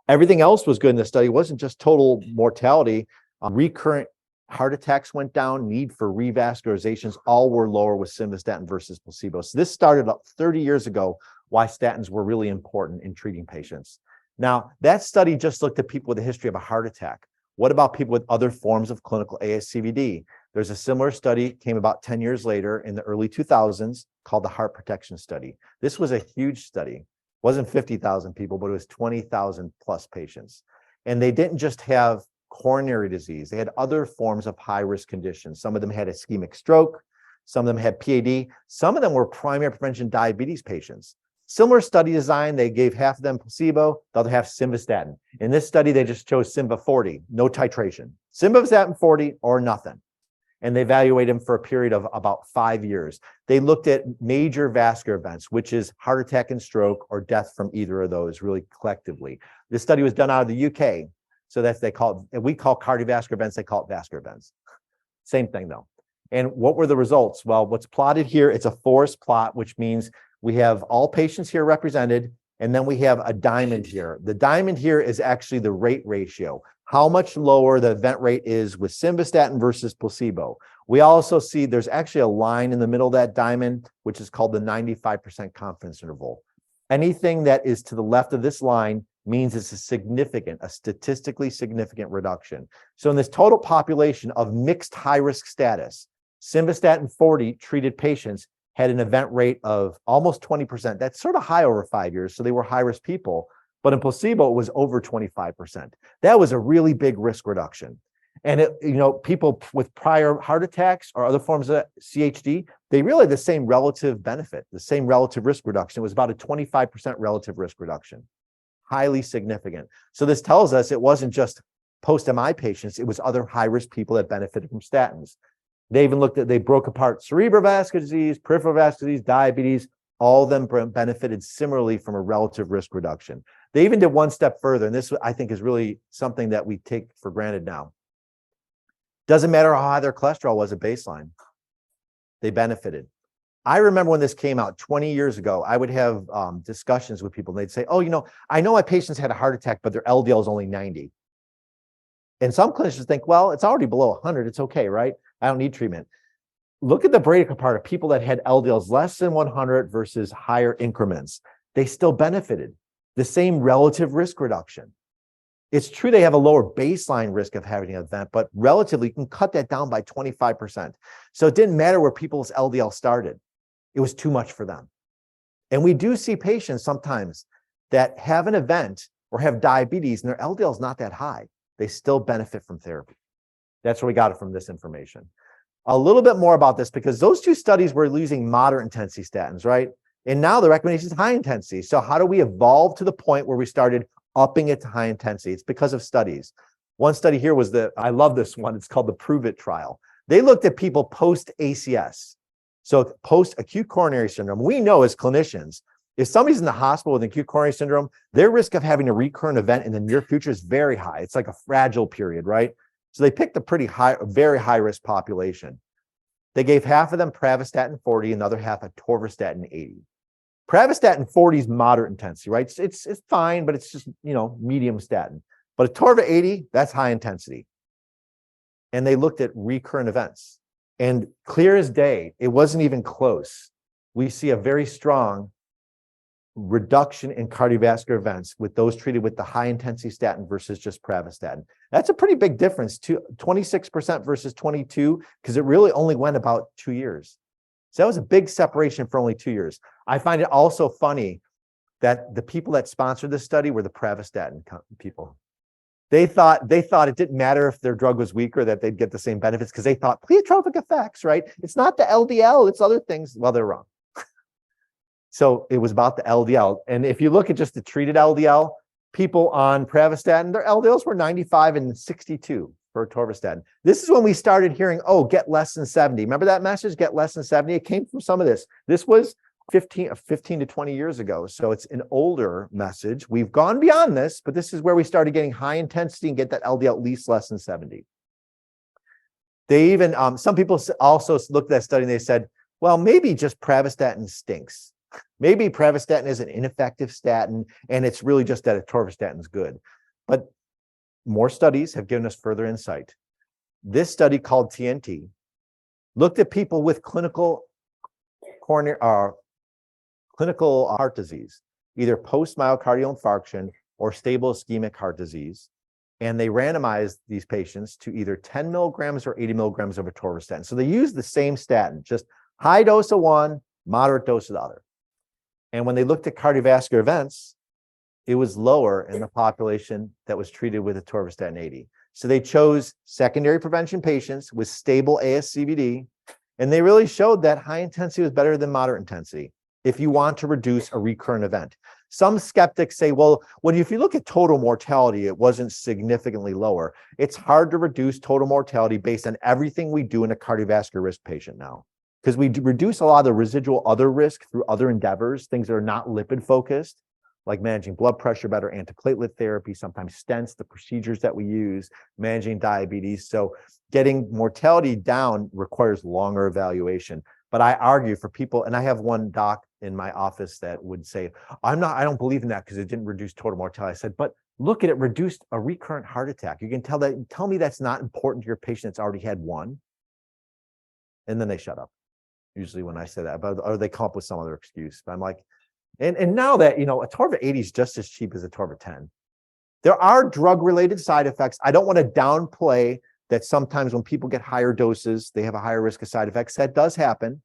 Everything else was good in the study. It wasn't just total mortality. Recurrent heart attacks went down, need for revascularizations, all were lower with simvastatin versus placebo. So this started up 30 years ago, why statins were really important in treating patients. Now, that study just looked at people with a history of a heart attack. What about people with other forms of clinical ASCVD? There's a similar study, came about 10 years later in the early 2000s, called the Heart Protection Study. This was a huge study. It wasn't 50,000 people, but it was 20,000 plus patients. And they didn't just have coronary disease. They had other forms of high-risk conditions. Some of them had ischemic stroke. Some of them had PAD. Some of them were primary prevention diabetes patients. Similar study design, they gave half of them placebo, the other half simvastatin. In this study, they just chose Simva 40, no titration. Simvastatin 40 or nothing. And they evaluated them for a period of about 5 years. They looked at major vascular events, which is heart attack and stroke or death from either of those, really collectively. This study was done out of the UK. So we call cardiovascular events, they call it vascular events. Same thing though. And what were the results? Well, what's plotted here, it's a forest plot, which means we have all patients here represented, and then we have a diamond here. The diamond here is actually the rate ratio, how much lower the event rate is with simvastatin versus placebo. We also see there's actually a line in the middle of that diamond, which is called the 95% confidence interval. Anything that is to the left of this line means it's a statistically significant reduction. So in this total population of mixed high-risk status, simvastatin 40 treated patients had an event rate of almost 20%. That's sort of high over 5 years, so they were high-risk people. But in placebo, it was over 25%. That was a really big risk reduction. And people with prior heart attacks or other forms of CHD, they really had the same relative benefit, the same relative risk reduction. It was about a 25% relative risk reduction. Highly significant. So this tells us it wasn't just post-MI patients, it was other high-risk people that benefited from statins. They broke apart cerebral vascular disease, peripheral vascular disease, diabetes. All of them benefited similarly from a relative risk reduction. They even did one step further, and this I think is really something that we take for granted now. Doesn't matter how high their cholesterol was at baseline, they benefited. I remember when this came out 20 years ago, I would have discussions with people, and they'd say, I know my patients had a heart attack, but their LDL is only 90. And some clinicians think, well, it's already below 100. It's okay, right? I don't need treatment. Look at the breakup part of people that had LDLs less than 100 versus higher increments. They still benefited. The same relative risk reduction. It's true they have a lower baseline risk of having an event, but relatively, you can cut that down by 25%. So it didn't matter where people's LDL started. It was too much for them. And we do see patients sometimes that have an event or have diabetes and their LDL is not that high. They still benefit from therapy. That's where we got it from this information. A little bit more about this, because those two studies were using moderate intensity statins, right? And now the recommendation is high intensity. So how do we evolve to the point where we started upping it to high intensity? It's because of studies. One study here was I love this one. It's called the Prove It trial. They looked at people post-ACS. So post-acute coronary syndrome. We know as clinicians, if somebody's in the hospital with acute coronary syndrome, their risk of having a recurrent event in the near future is very high. It's like a fragile period, right? So they picked a very high risk population. They gave half of them pravastatin 40 and the other half atorvastatin 80. Pravastatin 40 is moderate intensity, right? It's fine, but it's just, medium statin. But atorva 80, that's high intensity. And they looked at recurrent events. And clear as day, it wasn't even close. We see a very strong reduction in cardiovascular events with those treated with the high intensity statin versus just pravastatin. That's a pretty big difference, 26% versus 22, because it really only went about 2 years. So that was a big separation for only 2 years. I find it also funny that the people that sponsored this study were the pravastatin people. They thought it didn't matter if their drug was weak or that they'd get the same benefits because they thought pleiotropic effects, right? It's not the LDL, it's other things. Well, they're wrong. So it was about the LDL. And if you look at just the treated LDL, people on pravastatin, their LDLs were 95 and 62 for atorvastatin. This is when we started hearing, oh, get less than 70. Remember that message, get less than 70? It came from some of this. This was 15 to 20 years ago. So it's an older message. We've gone beyond this, but this is where we started getting high intensity and get that LDL at least less than 70. They even, some people also looked at that study and they said, well, maybe just pravastatin stinks. Maybe pravastatin is an ineffective statin and it's really just that atorvastatin is good. But more studies have given us further insight. This study called TNT looked at people with clinical heart disease, either post-myocardial infarction or stable ischemic heart disease. And they randomized these patients to either 10 milligrams or 80 milligrams of atorvastatin. So they used the same statin, just high dose of one, moderate dose of the other. And when they looked at cardiovascular events, it was lower in the population that was treated with atorvastatin 80. So they chose secondary prevention patients with stable ASCVD, and they really showed that high intensity was better than moderate intensity if you want to reduce a recurrent event. Some skeptics say, well, if you look at total mortality, it wasn't significantly lower. It's hard to reduce total mortality based on everything we do in a cardiovascular risk patient now, because we reduce a lot of the residual other risk through other endeavors, things that are not lipid focused, like managing blood pressure better, antiplatelet therapy, sometimes stents, the procedures that we use, managing diabetes. So getting mortality down requires longer evaluation. But I argue for people, and I have one doc in my office that would say, I don't believe in that because it didn't reduce total mortality. I said, but look at it, reduced a recurrent heart attack. You can tell me that's not important to your patient that's already had one. And then they shut up, usually when I say that, or they come up with some other excuse. But I'm like, and now that, atorva 80 is just as cheap as atorva 10. There are drug-related side effects. I don't want to downplay that sometimes when people get higher doses, they have a higher risk of side effects. That does happen,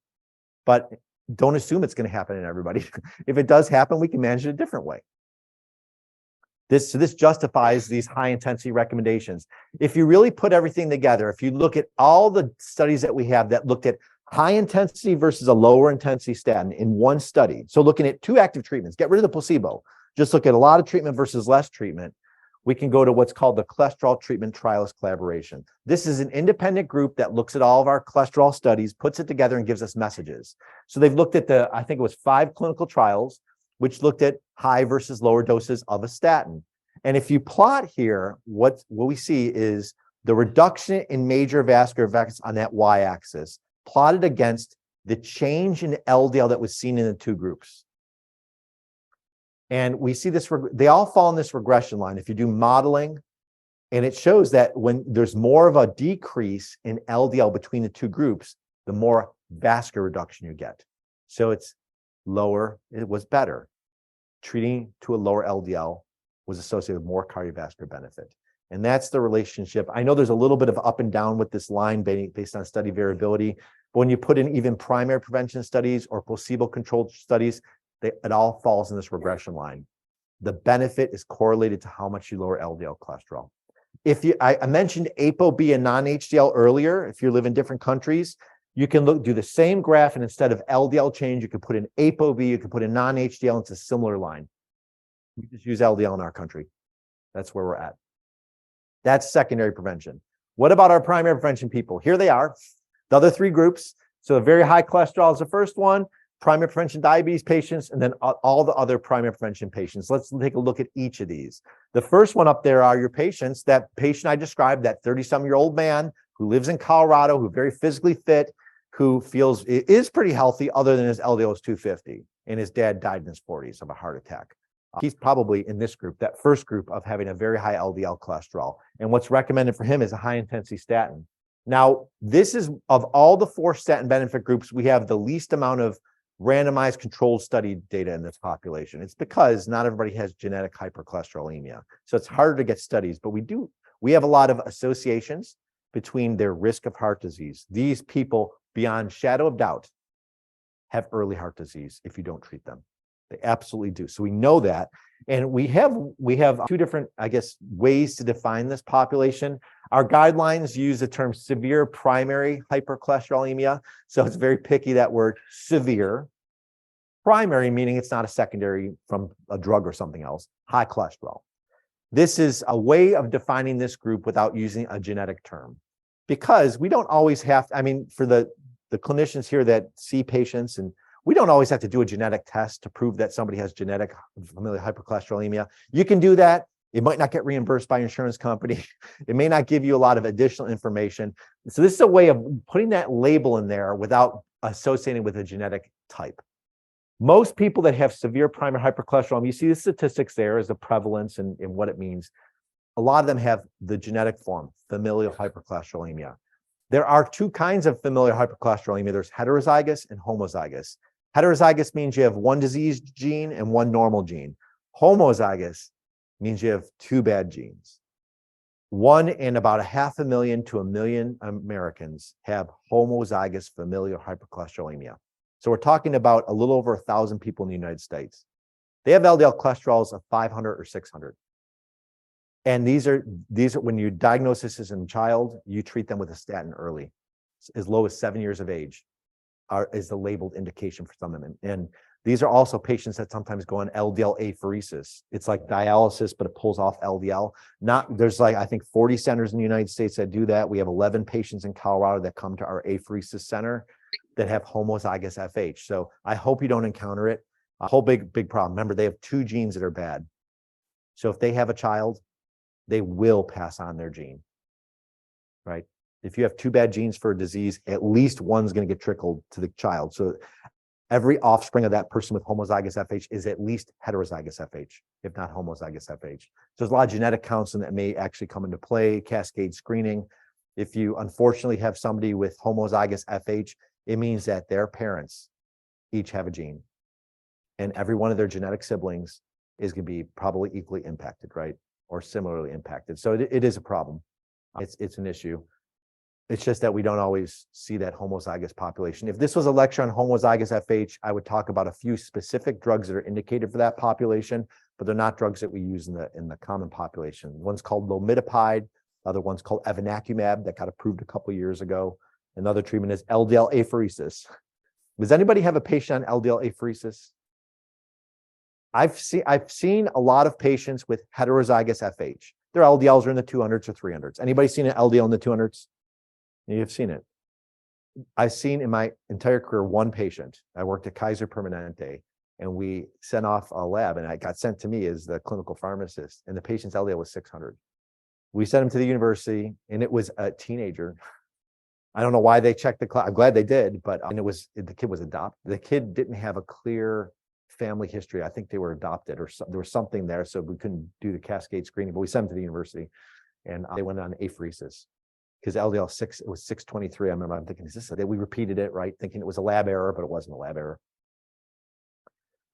but don't assume it's going to happen in everybody. If it does happen, we can manage it a different way. This justifies these high-intensity recommendations. If you really put everything together, if you look at all the studies that we have that looked at high intensity versus a lower intensity statin in one study. So looking at two active treatments, get rid of the placebo, just look at a lot of treatment versus less treatment. We can go to what's called the cholesterol treatment trialist collaboration. This is an independent group that looks at all of our cholesterol studies, puts it together and gives us messages. So they've looked at I think it was 5 clinical trials, which looked at high versus lower doses of a statin. And if you plot here, what we see is the reduction in major vascular events on that y-axis, plotted against the change in LDL that was seen in the two groups. And we see this, they all fall in this regression line. If you do modeling, and it shows that when there's more of a decrease in LDL between the two groups, the more vascular reduction you get. So it's lower, it was better. Treating to a lower LDL was associated with more cardiovascular benefit. And that's the relationship. I know there's a little bit of up and down with this line based on study variability, but when you put in even primary prevention studies or placebo-controlled studies, it all falls in this regression line. The benefit is correlated to how much you lower LDL cholesterol. I mentioned ApoB and non-HDL earlier. If you live in different countries, you can do the same graph, and instead of LDL change, you can put in ApoB, you can put in non-HDL, and it's a similar line. We just use LDL in our country. That's where we're at. That's secondary prevention. What about our primary prevention people? Here they are, the other 3 groups. So the very high cholesterol is the first one, primary prevention diabetes patients, and then all the other primary prevention patients. Let's take a look at each of these. The first one up there are your patients. That patient I described, that 30-some-year-old man who lives in Colorado, who's very physically fit. who is pretty healthy other than his LDL is 250 and his dad died in his 40s of a heart attack. He's probably in this group, that first group of having a very high LDL cholesterol. And what's recommended for him is a high intensity statin. Now, this is, of all the 4 statin benefit groups, we have the least amount of randomized controlled study data in this population. It's because not everybody has genetic hypercholesterolemia. So it's harder to get studies, but we have a lot of associations between their risk of heart disease. These people, beyond shadow of doubt, have early heart disease if you don't treat them. They absolutely do. So we know that. And we have 2 different, I guess, ways to define this population. Our guidelines use the term severe primary hypercholesterolemia. So it's very picky, that word, severe. Primary, meaning it's not a secondary from a drug or something else, high cholesterol. This is a way of defining this group without using a genetic term. Because we don't always have, for the clinicians here that see patients, and we don't always have to do a genetic test to prove that somebody has genetic familial hypercholesterolemia. You can do that. It might not get reimbursed by your insurance company. It may not give you a lot of additional information. So this is a way of putting that label in there without associating with a genetic type. Most people that have severe primary hypercholesterolemia, you see the statistics there as the prevalence and what it means. A lot of them have the genetic form, familial hypercholesterolemia. There are 2 kinds of familial hypercholesterolemia. There's heterozygous and homozygous. Heterozygous means you have 1 diseased gene and 1 normal gene. Homozygous means you have 2 bad genes. 1 in about 500,000 to 1 million Americans have homozygous familial hypercholesterolemia. So we're talking about a little over 1,000 people in the United States. They have LDL cholesterols of 500 or 600. And these are when you diagnose this as a child, you treat them with a statin early, as low as 7 years of age is the labeled indication for some of them. And these are also patients that sometimes go on LDL apheresis. It's like dialysis, but it pulls off LDL. There's I think 40 centers in the United States that do that. We have 11 patients in Colorado that come to our apheresis center that have homozygous FH. So I hope you don't encounter it. A whole big problem. Remember, they have 2 genes that are bad. So if they have a child, they will pass on their gene, right? If you have 2 bad genes for a disease, at least one's going to get trickled to the child. So every offspring of that person with homozygous FH is at least heterozygous FH, if not homozygous FH. So there's a lot of genetic counseling that may actually come into play, cascade screening. If you unfortunately have somebody with homozygous FH, it means that their parents each have a gene, and every one of their genetic siblings is going to be probably equally impacted, right? Or similarly impacted. So it is a problem. It's an issue. It's just that we don't always see that homozygous population. If this was a lecture on homozygous FH, I would talk about a few specific drugs that are indicated for that population, but they're not drugs that we use in the common population. One's called lomidopide, the other one's called evinacumab that got approved a couple of years ago. Another treatment is LDL apheresis. Does anybody have a patient on LDL apheresis? I've seen a lot of patients with heterozygous FH. Their LDLs are in the 200s or 300s. Anybody seen an LDL in the 200s? You've seen it. I've seen in my entire career 1 patient. I worked at Kaiser Permanente, and we sent off a lab, and it got sent to me as the clinical pharmacist, and the patient's LDL was 600. We sent him to the university, and it was a teenager. I don't know why they checked the class. I'm glad they did, but the kid was adopted. The kid didn't have a clear family history. I think they were adopted, or there was something there, so we couldn't do the cascade screening, but we sent them to the university, and they went on apheresis because LDL it was 623. I remember I'm thinking, is this that we repeated it, right? Thinking it was a lab error, but it wasn't a lab error.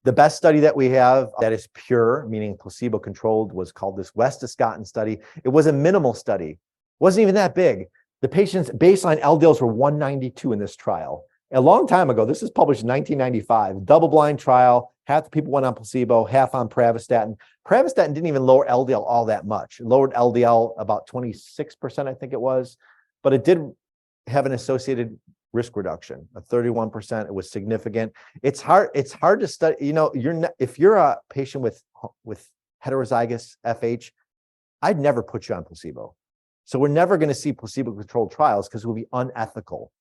The best study that we have that is pure, meaning placebo controlled, was called this Westiscotton study. It was a minimal study. It wasn't even that big. The patient's baseline LDLs were 192 in this trial. A long time ago, this was published in 1995, double-blind trial. Half the people went on placebo, half on pravastatin. Pravastatin didn't even lower LDL all that much. It lowered LDL about 26%, I think it was, but it did have an associated risk reduction of 31%. It was significant. It's hard to study. If you're a patient with heterozygous FH, I'd never put you on placebo. So we're never going to see placebo-controlled trials because it would be unethical.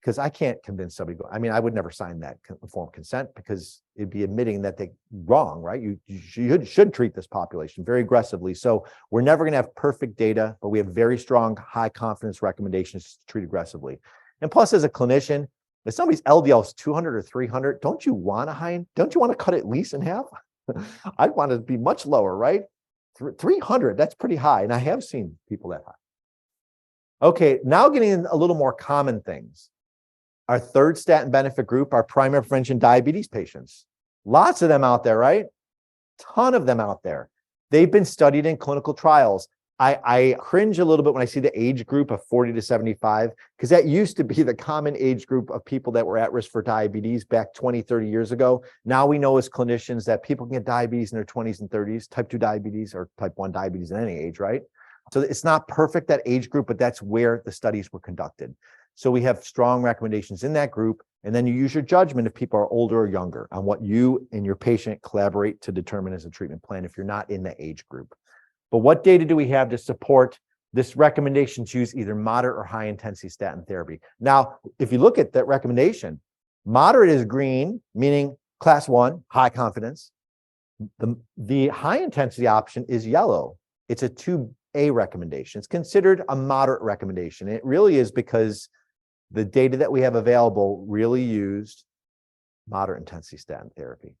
Because I can't convince somebody. I would never sign that informed consent because it'd be admitting that they're wrong, right? You should treat this population very aggressively. So we're never going to have perfect data, but we have very strong, high confidence recommendations to treat aggressively. And plus, as a clinician, If somebody's LDL is 200 or 300, don't you want to cut it at least in half? I'd want it to be much lower, right? 300, that's pretty high. And I have seen people that high. Okay, now getting in a little more common things. Our third statin benefit group are primary prevention diabetes patients. Lots of them out there, right? Ton of them out there. They've been studied in clinical trials. I cringe a little bit when I see the age group of 40 to 75, because that used to be the common age group of people that were at risk for diabetes back 20, 30 years ago. Now we know as clinicians that people can get diabetes in their 20s and 30s, type 2 diabetes or type 1 diabetes at any age, right? So it's not perfect, that age group, but that's where the studies were conducted. So we have strong recommendations in that group, and then you use your judgment if people are older or younger on what you and your patient collaborate to determine as a treatment plan if you're not in the age group. But what data do we have to support this recommendation to use either moderate or high intensity statin therapy? Now, if you look at that recommendation, moderate is green, meaning class 1, high confidence. The high intensity option is yellow. It's a 2A recommendation. It's considered a moderate recommendation. It really is because the data that we have available really used moderate intensity statin therapy.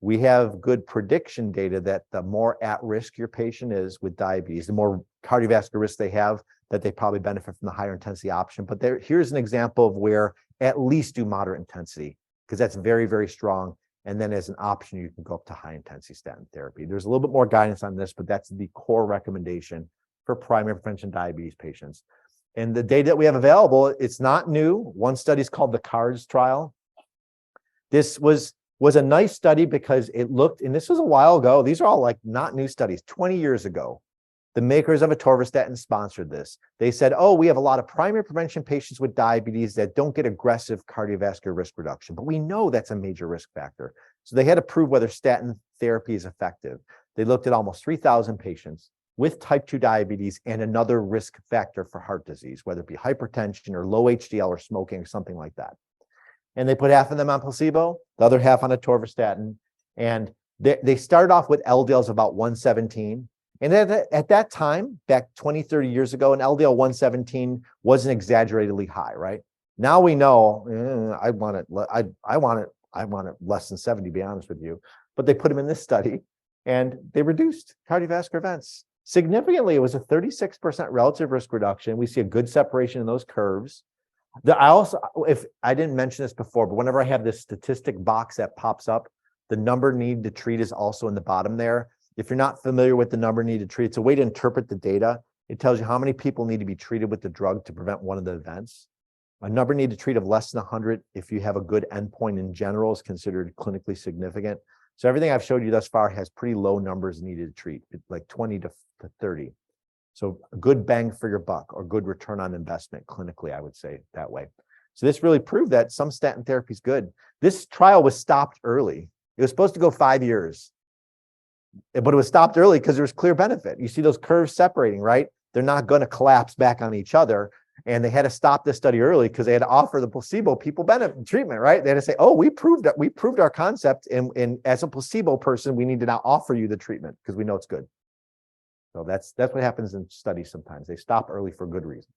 We have good prediction data that the more at risk your patient is with diabetes, the more cardiovascular risk they have, that they probably benefit from the higher intensity option. But here's an example of where at least do moderate intensity, because that's very, very strong. And then as an option, you can go up to high intensity statin therapy. There's a little bit more guidance on this, but that's the core recommendation for primary prevention diabetes patients. And the data that we have available, it's not new. One study is called the CARS trial. This was a nice study because it looked, and this was a while ago, these are all like not new studies, 20 years ago. The makers of atorvastatin sponsored this. They said, oh, we have a lot of primary prevention patients with diabetes that don't get aggressive cardiovascular risk reduction, but we know that's a major risk factor. So they had to prove whether statin therapy is effective. They looked at almost 3,000 patients with type 2 diabetes and another risk factor for heart disease, whether it be hypertension or low HDL or smoking or something like that. And they put half of them on placebo, the other half on atorvastatin. And they started off with LDLs about 117. And at that time, back 20, 30 years ago, an LDL 117 wasn't exaggeratedly high, right? Now we know, I want it less than 70, to be honest with you. But they put them in this study and they reduced cardiovascular events. Significantly, it was a 36% relative risk reduction. We see a good separation in those curves. If I didn't mention this before, but whenever I have this statistic box that pops up, the number needed to treat is also in the bottom there. If you're not familiar with the number needed to treat, it's a way to interpret the data. It tells you how many people need to be treated with the drug to prevent one of the events. A number needed to treat of less than 100, if you have a good endpoint in general, is considered clinically significant. So everything I've showed you thus far has pretty low numbers needed to treat, like 20 to 30. So a good bang for your buck or good return on investment clinically, I would say that way. So this really proved that some statin therapy is good. This trial was stopped early. It was supposed to go 5 years, but it was stopped early because there was clear benefit. You see those curves separating, right? They're not going to collapse back on each other. And they had to stop this study early because they had to offer the placebo people benefit treatment, right? They had to say, oh, we proved our concept. And as a placebo person, we need to now offer you the treatment because we know it's good. So that's what happens in studies sometimes. They stop early for good reasons.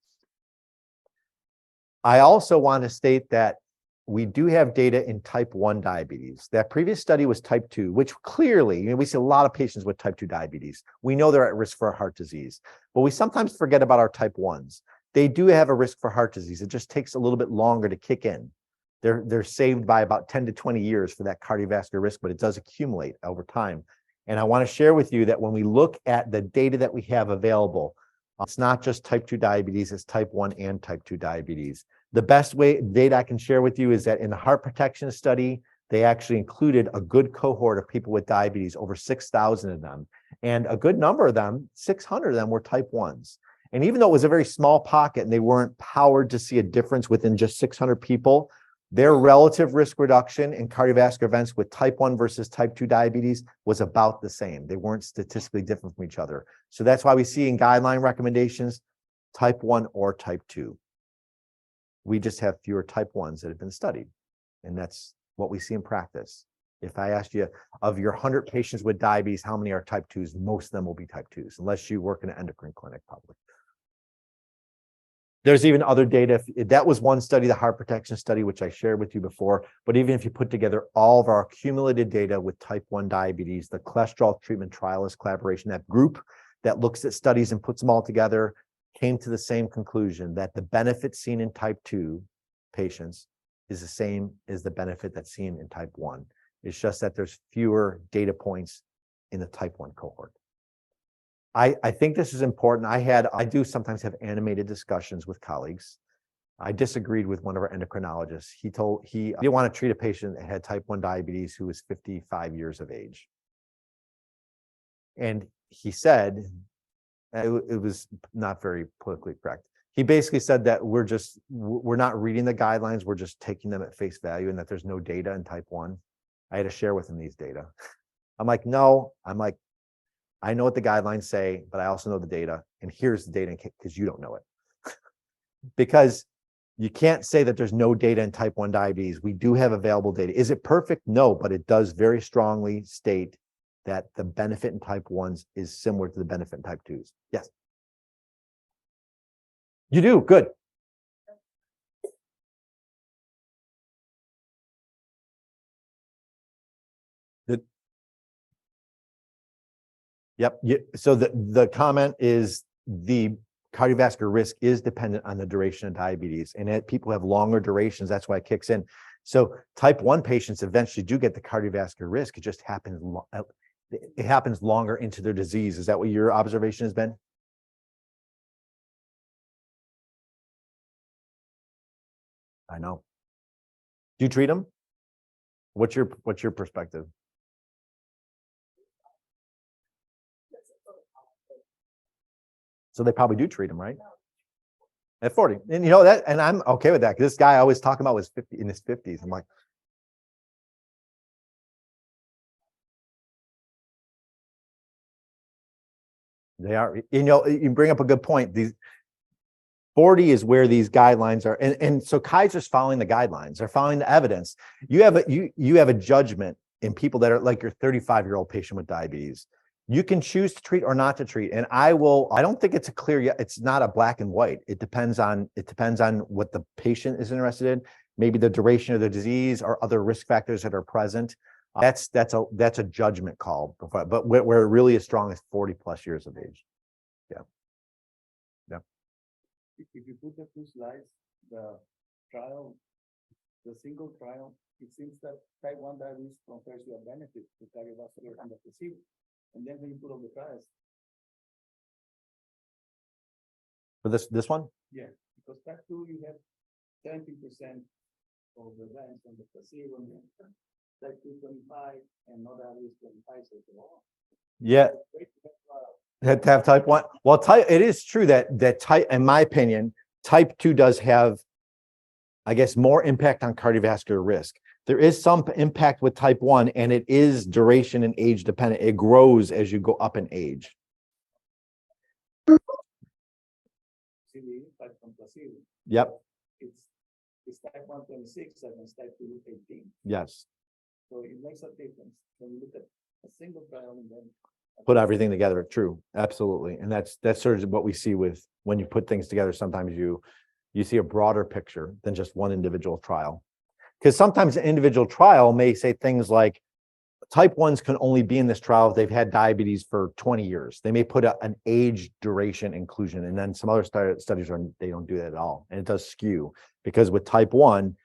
I also want to state that we do have data in type 1 diabetes. That previous study was type 2, which clearly, we see a lot of patients with type 2 diabetes. We know they're at risk for heart disease, but we sometimes forget about our type 1s. They do have a risk for heart disease. It just takes a little bit longer to kick in. They're saved by about 10 to 20 years for that cardiovascular risk, but it does accumulate over time. And I want to share with you that when we look at the data that we have available, it's not just type 2 diabetes, it's type 1 and type 2 diabetes. The best data I can share with you is that in the heart protection study, they actually included a good cohort of people with diabetes, over 6,000 of them. And a good number of them, 600 of them, were type 1s. And even though it was a very small pocket and they weren't powered to see a difference within just 600 people, their relative risk reduction in cardiovascular events with type 1 versus type 2 diabetes was about the same. They weren't statistically different from each other. So that's why we see in guideline recommendations, type 1 or type 2. We just have fewer type 1s that have been studied. And that's what we see in practice. If I asked you, of your 100 patients with diabetes, how many are type 2s? Most of them will be type 2s, unless you work in an endocrine clinic probably. There's even other data. That was one study, the heart protection study, which I shared with you before. But even if you put together all of our accumulated data with type 1 diabetes, the cholesterol treatment trialist collaboration, that group that looks at studies and puts them all together, came to the same conclusion that the benefit seen in type 2 patients is the same as the benefit that's seen in type 1. It's just that there's fewer data points in the type 1 cohort. I think this is important. I do sometimes have animated discussions with colleagues. I disagreed with one of our endocrinologists. He didn't want to treat a patient that had type 1 diabetes who was 55 years of age. And he said, it was not very politically correct. He basically said that we're not reading the guidelines, we're just taking them at face value, and that there's no data in type 1. I had to share with him these data. I'm like, no, I know what the guidelines say, but I also know the data, and here's the data because you don't know it. Because you can't say that there's no data in type 1 diabetes. We do have available data. Is it perfect? No, but it does very strongly state that the benefit in type 1s is similar to the benefit in type 2s. Yes. You do, good. Yep. So the comment is the cardiovascular risk is dependent on the duration of diabetes, and people have longer durations. That's why it kicks in. So type 1 patients eventually do get the cardiovascular risk. It just happens. It happens longer into their disease. Is that what your observation has been? I know. Do you treat them? What's your perspective? So they probably do treat them, right? At 40. And you know that, and I'm okay with that. This guy I was talking about was 50 in his 50s. I'm like, they are, you bring up a good point. These 40 is where these guidelines are. And so Kaiser's following the guidelines, they're following the evidence. You have a judgment in people that are like your 35-year-old patient with diabetes. You can choose to treat or not to treat. And I don't think it's it's not a black and white. It depends on what the patient is interested in, maybe the duration of the disease or other risk factors that are present. That's a judgment call. But where it really is strong is 40 plus years of age. Yeah. Yeah. If you put the two slides, the single trial, it seems that type 1 diabetes confers you a benefit to cardiovascular and the placebo. And then when you put all the trials. For this one? Yeah, because type 2, you have 17% of the events on the placebo, type 2, 25, and no diabetes 25. So yeah. Had to have type 1. Well, it is true that type, in my opinion, type 2 does have, I guess, more impact on cardiovascular risk. There is some impact with type 1, and it is duration and age dependent. It grows as you go up in age. Yep. It's type 1 26 against type 2 18. Yes. So it makes a difference when you look at a single trial and then put everything together. True, absolutely. And that's sort of what we see with when you put things together. Sometimes you see a broader picture than just one individual trial. Because sometimes an individual trial may say things like type 1s can only be in this trial if they've had diabetes for 20 years. They may put an age duration inclusion, and then some other studies they don't do that at all. And it does skew, because with type 1,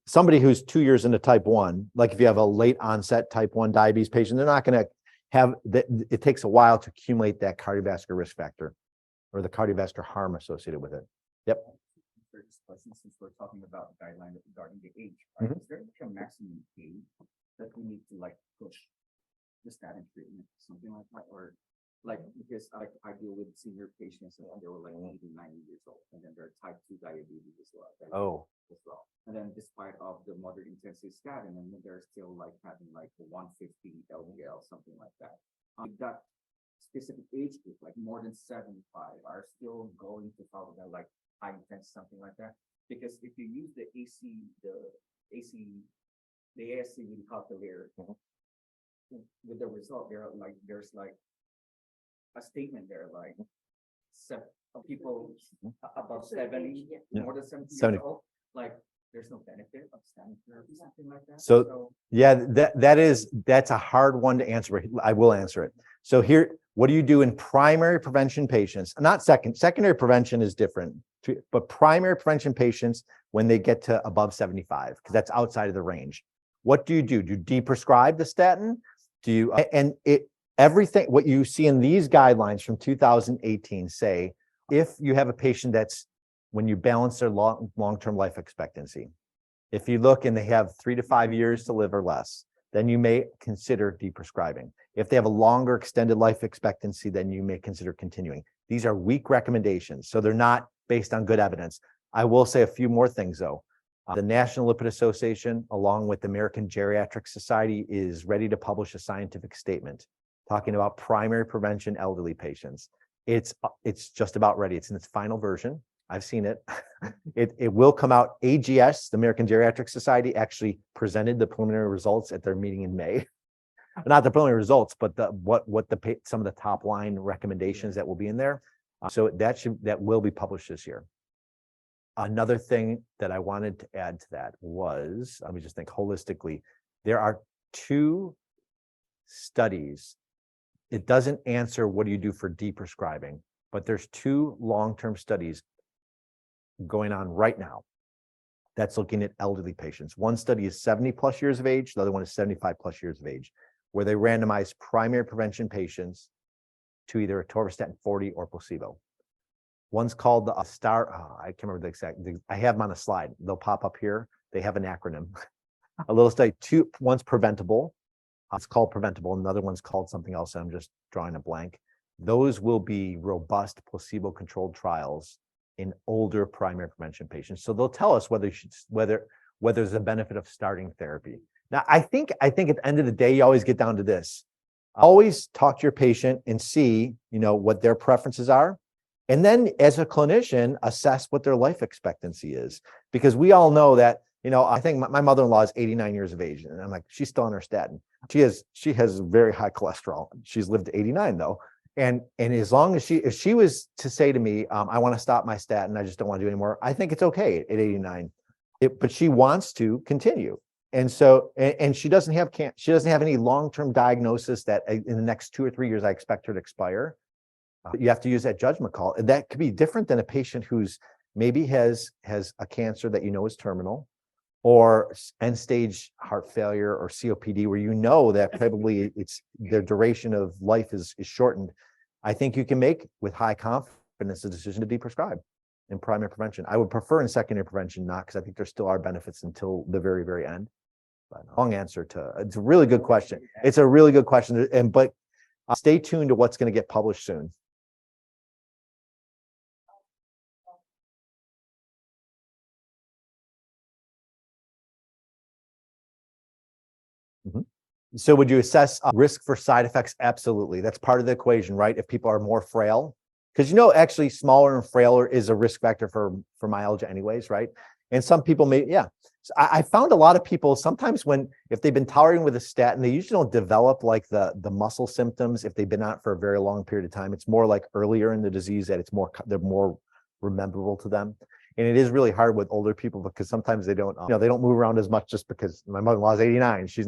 somebody who's 2 years into type 1, like if you have a late onset type 1 diabetes patient, they're not going to have that. It takes a while to accumulate that cardiovascular risk factor or the cardiovascular harm associated with it. Yep. This question, since we're talking about the guideline regarding the age, right? Is there like a maximum age that we need to push the statin treatment, something like that, or because I deal with senior patients and they were 80, 90 years old, and then they're type 2 diabetes as well. As well, and then despite of the moderate intensity statin, and then they're still having the 150 LDL, something like that. That specific age group, more than 75, are still going to follow that high intense, something like that. Because if you use the ASCVD calculator, with the result, there's a statement there people above 70, Yeah. more than 70 years 70. old, like there's no benefit of statin therapy, something like that. So yeah, that's a hard one to answer. I will answer it. So here, what do you do in primary prevention patients? Not secondary prevention is different, but primary prevention patients when they get to above 75, because that's outside of the range. What do? Do you deprescribe the statin? Do you, everything, what you see in these guidelines from 2018 say, if you have a patient that's, when you balance their long-term life expectancy, if you look and they have 3 to 5 years to live or less, then you may consider deprescribing. If they have a longer extended life expectancy, then you may consider continuing. These are weak recommendations, so they're not based on good evidence. I will say a few more things though. The National Lipid Association, along with the American Geriatric Society, is ready to publish a scientific statement talking about primary prevention elderly patients. It's just about ready. It's in its final version. I've seen it. It will come out. AGS, the American Geriatric Society, actually presented the preliminary results at their meeting in May. Not the preliminary results, but some of the top line recommendations that will be in there. So that will be published this year. Another thing that I wanted to add to that was, let me just think holistically, there are 2 studies. It doesn't answer what do you do for deprescribing, but there's 2 long-term studies going on right now that's looking at elderly patients. One study is 70 plus years of age, the other one is 75 plus years of age, where they randomize primary prevention patients to either atorvastatin 40 or placebo. One's called the I can't remember the exact, I have them on a slide. They'll pop up here. They have an acronym. A little study, one's preventable. It's called preventable. Another one's called something else. I'm just drawing a blank. Those will be robust placebo-controlled trials in older primary prevention patients. So they'll tell us whether there's a benefit of starting therapy. Now, I think at the end of the day, you always get down to this. Always talk to your patient and see, what their preferences are. And then as a clinician, assess what their life expectancy is. Because we all know that, I think my mother-in-law is 89 years of age. And I'm like, she's still on her statin. She has very high cholesterol. She's lived to 89 though. And as long as if she was to say to me, I want to stop my statin, I just don't want to do anymore, I think it's okay at 89. But she wants to continue. And so, and she doesn't have any long-term diagnosis that in the next 2 or 3 years, I expect her to expire. You have to use that judgment call. And that could be different than a patient who's maybe has a cancer that is terminal, or end-stage heart failure or COPD, where that probably their duration of life is shortened. I think you can make, with high confidence, a decision to deprescribe in primary prevention. I would prefer in secondary prevention not, because I think there still are benefits until the very, very end. But long answer it's a really good question. It's a really good question, but stay tuned to what's going to get published soon. So would you assess risk for side effects? Absolutely. That's part of the equation, right? If people are more frail, because actually smaller and frailer is a risk factor for myalgia anyways, right? And some people may, yeah. So I found a lot of people sometimes if they've been tolerating with a statin, they usually don't develop like the muscle symptoms if they've been on it for a very long period of time. It's more like earlier in the disease that they're more rememberable to them. And it is really hard with older people because sometimes they don't, they don't move around as much, just because my mother-in-law is 89. She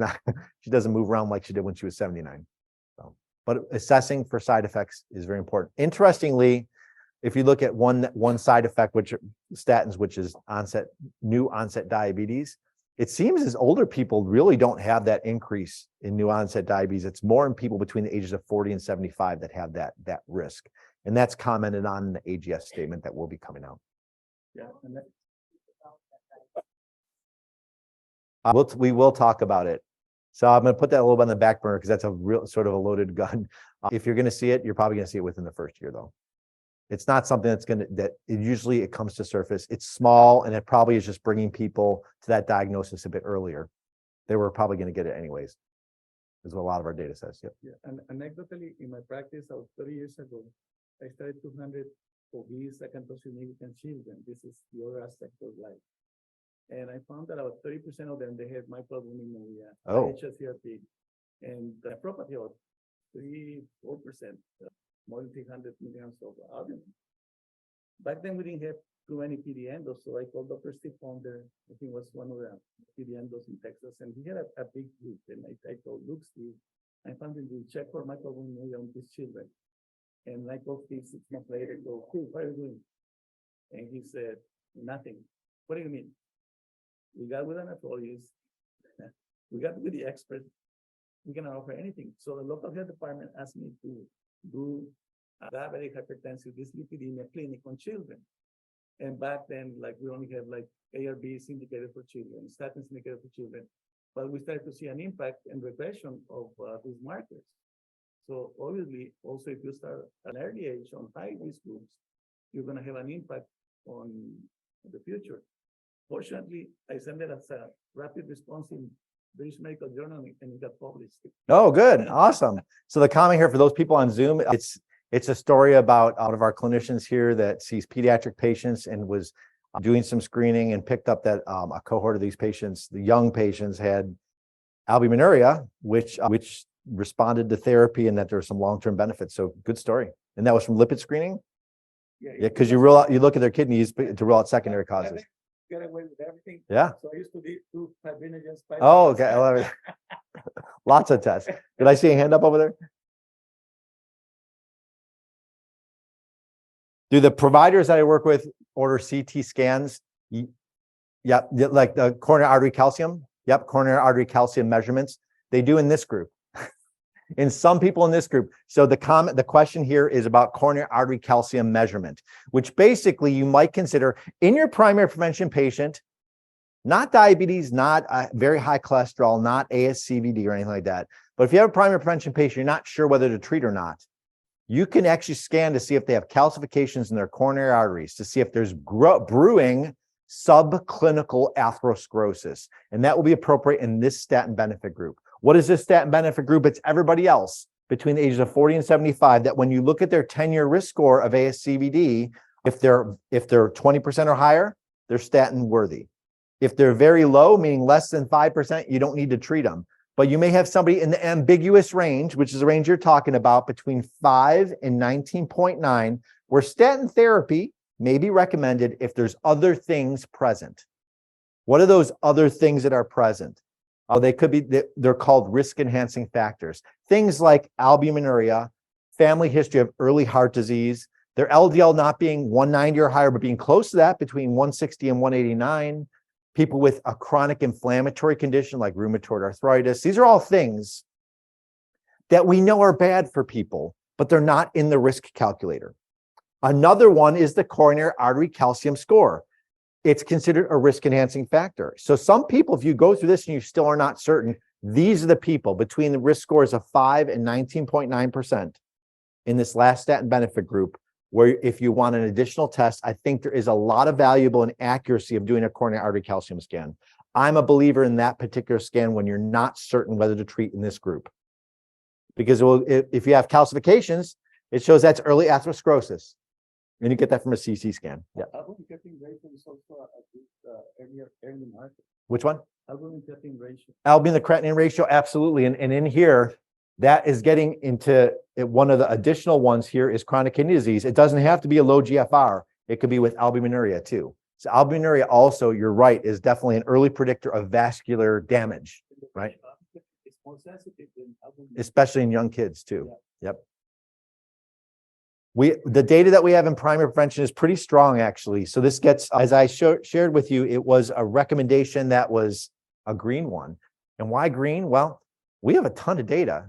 doesn't move around like she did when she was 79. So, but assessing for side effects is very important. Interestingly, if you look at one side effect, which are statins, which is new onset diabetes, it seems as older people really don't have that increase in new onset diabetes. It's more in people between the ages of 40 and 75 that have that risk. And that's commented on in the AGS statement that will be coming out. Yeah, and we will talk about it. So I'm going to put that a little bit on the back burner because that's a real sort of a loaded gun. If you're going to see it, you're probably going to see it within the first year, though. It's not something usually it comes to surface. It's small, and it probably is just bringing people to that diagnosis a bit earlier. They were probably going to get it anyways, is what a lot of our data says. Yep. Yeah, and anecdotally, in my practice, 30 years ago, I started 200 obese significant children. This is the other aspect of life. And I found that about 30% of them, they had microalbuminuria, HSCRP, and the nephropathy, about 3-4%. more than 300 milligrams of albumin. Back then, we didn't have too many PD endos, so I called Dr. Steve Ponder. I think was one of the PD endos in Texas, and he had a big group. And I told Luke, Steve, I found him to check for microalbuminuria on these children. And I called Steve 6 months later, go, Steve, what are you doing? And he said, nothing. What do you mean? We got with an nephrologist, we got with the expert, we cannot offer anything. So the local health department asked me to do a diabetic hypertensive dyslipidemia clinic on children. And back then, like we only have like ARBs indicated for children, statins indicated for children, but we started to see an impact and regression of these markers. So obviously, also if you start at an early age on high risk groups, you're going to have an impact on the future. Fortunately, I sent it as a rapid response in British Medical Journal, and it got published. Oh, good. Awesome. So the comment here for those people on Zoom, it's a story about one of our clinicians here that sees pediatric patients and was doing some screening and picked up that a cohort of these patients, the young patients, had albuminuria, which responded to therapy, and that there were some long-term benefits. So good story. And that was from lipid screening? Yeah, because you look at their kidneys to rule out secondary causes. Get away with everything. Yeah. So I used to do fibrinogens. Oh, okay. I love it. Lots of tests. Did I see a hand up over there? Do the providers that I work with order CT scans? Yep, like the coronary artery calcium. Yep, coronary artery calcium measurements. They do in this group. In some people in this group. So the question here is about coronary artery calcium measurement, which basically you might consider in your primary prevention patient, not diabetes, not very high cholesterol, not ASCVD or anything like that. But if you have a primary prevention patient, you're not sure whether to treat or not. You can actually scan to see if they have calcifications in their coronary arteries, to see if there's brewing subclinical atherosclerosis. And that will be appropriate in this statin benefit group. What is this statin benefit group? It's everybody else between the ages of 40 and 75 that when you look at their 10-year risk score of ASCVD, if they're 20% or higher, they're statin worthy. If they're very low, meaning less than 5%, you don't need to treat them. But you may have somebody in the ambiguous range, which is the range you're talking about, between 5 and 19.9, where statin therapy may be recommended if there's other things present. What are those other things that are present? They could be, they're called risk-enhancing factors. Things like albuminuria, family history of early heart disease, their LDL not being 190 or higher, but being close to that, between 160 and 189, people with a chronic inflammatory condition like rheumatoid arthritis. These are all things that we know are bad for people, but they're not in the risk calculator. Another one is the coronary artery calcium score. It's considered a risk-enhancing factor. So some people, if you go through this and you still are not certain, these are the people between the risk scores of 5 and 19.9% in this last statin benefit group, where if you want an additional test, I think there is a lot of valuable and accuracy of doing a coronary artery calcium scan. I'm a believer in that particular scan when you're not certain whether to treat in this group. Because if you have calcifications, it shows that's early atherosclerosis. And you get that from a CT scan. Yeah. Albumin-creatinine ratio is also a good early marker. Which one? Albumin-creatinine ratio. Albumin-creatinine ratio, absolutely. And in here, that is getting into one of the additional ones here is chronic kidney disease. It doesn't have to be a low GFR. It could be with albuminuria too. So albuminuria also, you're right, is definitely an early predictor of vascular damage, right? It's more sensitive than albumin. Especially in young kids too. Yeah. Yep. The data that we have in primary prevention is pretty strong, actually. So this gets, as I shared with you, it was a recommendation that was a green one. And why green? Well, we have a ton of data.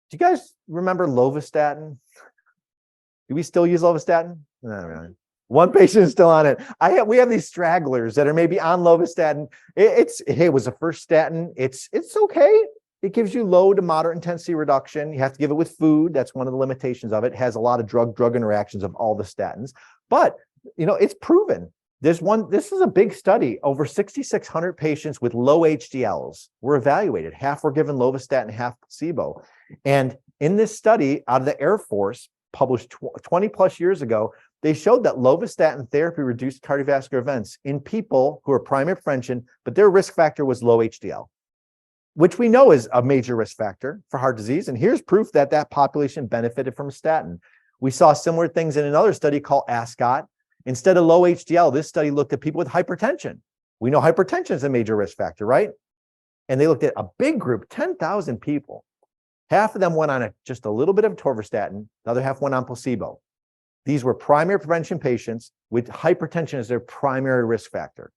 Do you guys remember lovastatin? Do we still use lovastatin? No, really. One patient is still on it. We have these stragglers that are maybe on lovastatin. It was a first statin. It's okay. It gives you low to moderate intensity reduction. You have to give it with food. That's one of the limitations of it. It has a lot of drug interactions of all the statins. But, it's proven. This is a big study. Over 6,600 patients with low HDLs were evaluated. Half were given lovastatin, half placebo. And in this study out of the Air Force, published 20 plus years ago, they showed that lovastatin therapy reduced cardiovascular events in people who are primary prevention, but their risk factor was low HDL. which we know is a major risk factor for heart disease. And here's proof that that population benefited from a statin. We saw similar things in another study called ASCOT. Instead of low HDL, this study looked at people with hypertension. We know hypertension is a major risk factor, right? And they looked at a big group, 10,000 people. Half of them went on just a little bit of atorvastatin. The other half went on placebo. These were primary prevention patients with hypertension as their primary risk factor.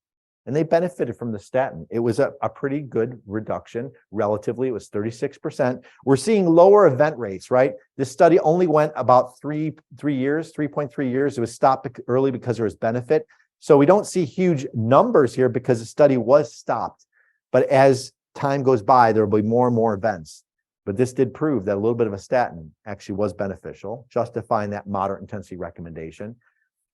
And they benefited from the statin. It was a pretty good reduction. Relatively, it was 36%. We're seeing lower event rates, right? This study only went about 3.3 years. It was stopped early because there was benefit. So we don't see huge numbers here because the study was stopped. But as time goes by, there will be more and more events. But this did prove that a little bit of a statin actually was beneficial, justifying that moderate intensity recommendation.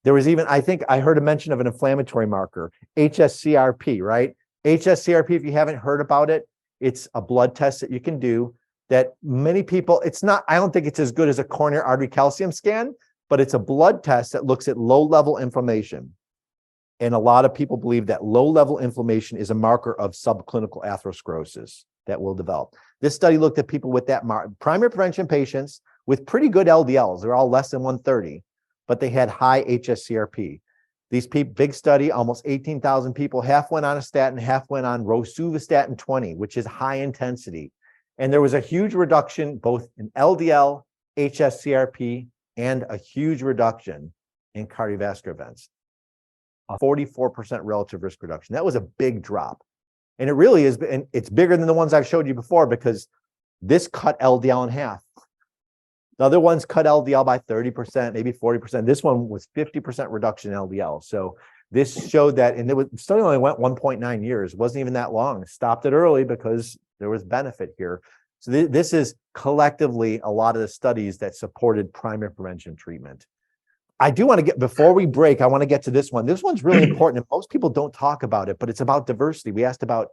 There was even, I think I heard a mention of an inflammatory marker, HSCRP, right? HSCRP, if you haven't heard about it, it's a blood test that you can do that many people, it's not, I don't think it's as good as a coronary artery calcium scan, but it's a blood test that looks at low-level inflammation. And a lot of people believe that low-level inflammation is a marker of subclinical atherosclerosis that will develop. This study looked at people with that primary prevention patients with pretty good LDLs. They're all less than 130, but they had high HSCRP. These people, big study, almost 18,000 people, half went on a statin, half went on rosuvastatin 20, which is high intensity. And there was a huge reduction both in LDL, HSCRP, and a huge reduction in cardiovascular events. A 44% relative risk reduction. That was a big drop. And it really is, and it's bigger than the ones I've showed you before because this cut LDL in half. The other ones cut LDL by 30%, maybe 40%. This one was 50% reduction in LDL. So this showed that, and the study only went 1.9 years. It wasn't even that long. Stopped it early because there was benefit here. So this is collectively a lot of the studies that supported primary prevention treatment. I do want to get, before we break, I want to get to this one. This one's really important, and most people don't talk about it, but it's about diversity. We asked about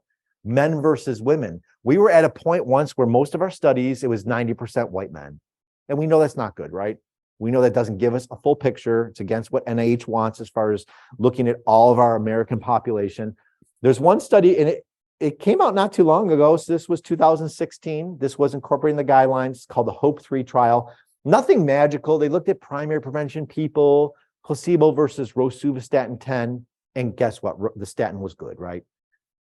men versus women. We were at a point once where most of our studies, it was 90% white men. And we know that's not good, right? We know that doesn't give us a full picture. It's against what NIH wants as far as looking at all of our American population. There's one study, and it came out not too long ago. So this was 2016. This was incorporating the guidelines called the HOPE-3 trial. Nothing magical. They looked at primary prevention people, placebo versus rosuvastatin 10. And guess what? The statin was good, right?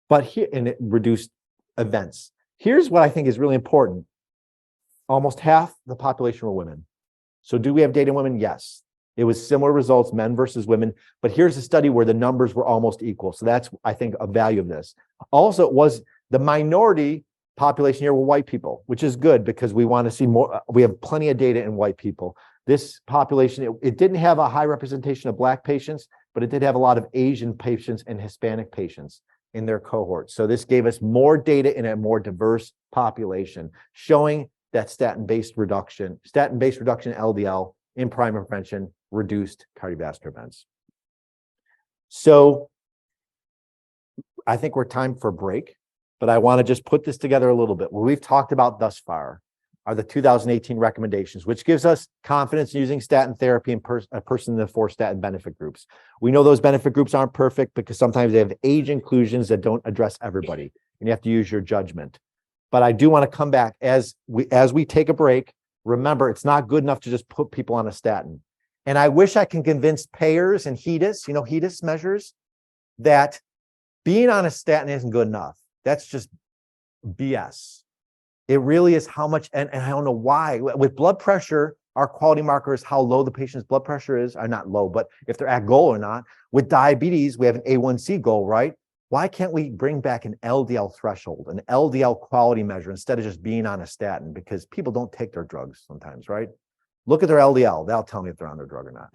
But here, and it reduced events. Here's what I think is really important. Almost half the population were women. So do we have data in women? Yes. It was similar results, men versus women. But here's a study where the numbers were almost equal. So that's, I think, a value of this. Also, it was the minority population here were white people, which is good because we want to see more. We have plenty of data in white people. This population, it didn't have a high representation of Black patients, but it did have a lot of Asian patients and Hispanic patients in their cohort. So this gave us more data in a more diverse population, showing that statin-based reduction in LDL in primary prevention reduced cardiovascular events. So I think we're time for a break, but I want to just put this together a little bit. What we've talked about thus far are the 2018 recommendations, which gives us confidence in using statin therapy in a person in the 4 statin benefit groups. We know those benefit groups aren't perfect because sometimes they have age inclusions that don't address everybody, and you have to use your judgment. But I do want to come back as we take a break. Remember, it's not good enough to just put people on a statin. And I wish I can convince payers and HEDIS, HEDIS measures, that being on a statin isn't good enough. That's just BS. It really is how much, and I don't know why. With blood pressure, our quality marker is how low the patient's blood pressure is, or not low, but if they're at goal or not. With diabetes, we have an A1C goal, right? Why can't we bring back an LDL threshold, an LDL quality measure, instead of just being on a statin? Because people don't take their drugs sometimes, right? Look at their LDL. That'll tell me if they're on their drug or not.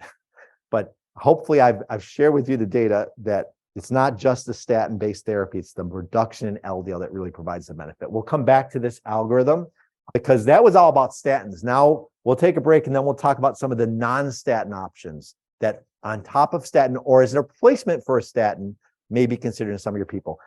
But hopefully I've shared with you the data that it's not just the statin-based therapy, it's the reduction in LDL that really provides the benefit. We'll come back to this algorithm because that was all about statins. Now we'll take a break and then we'll talk about some of the non-statin options that on top of statin or as a replacement for a statin may be considered in some of your people.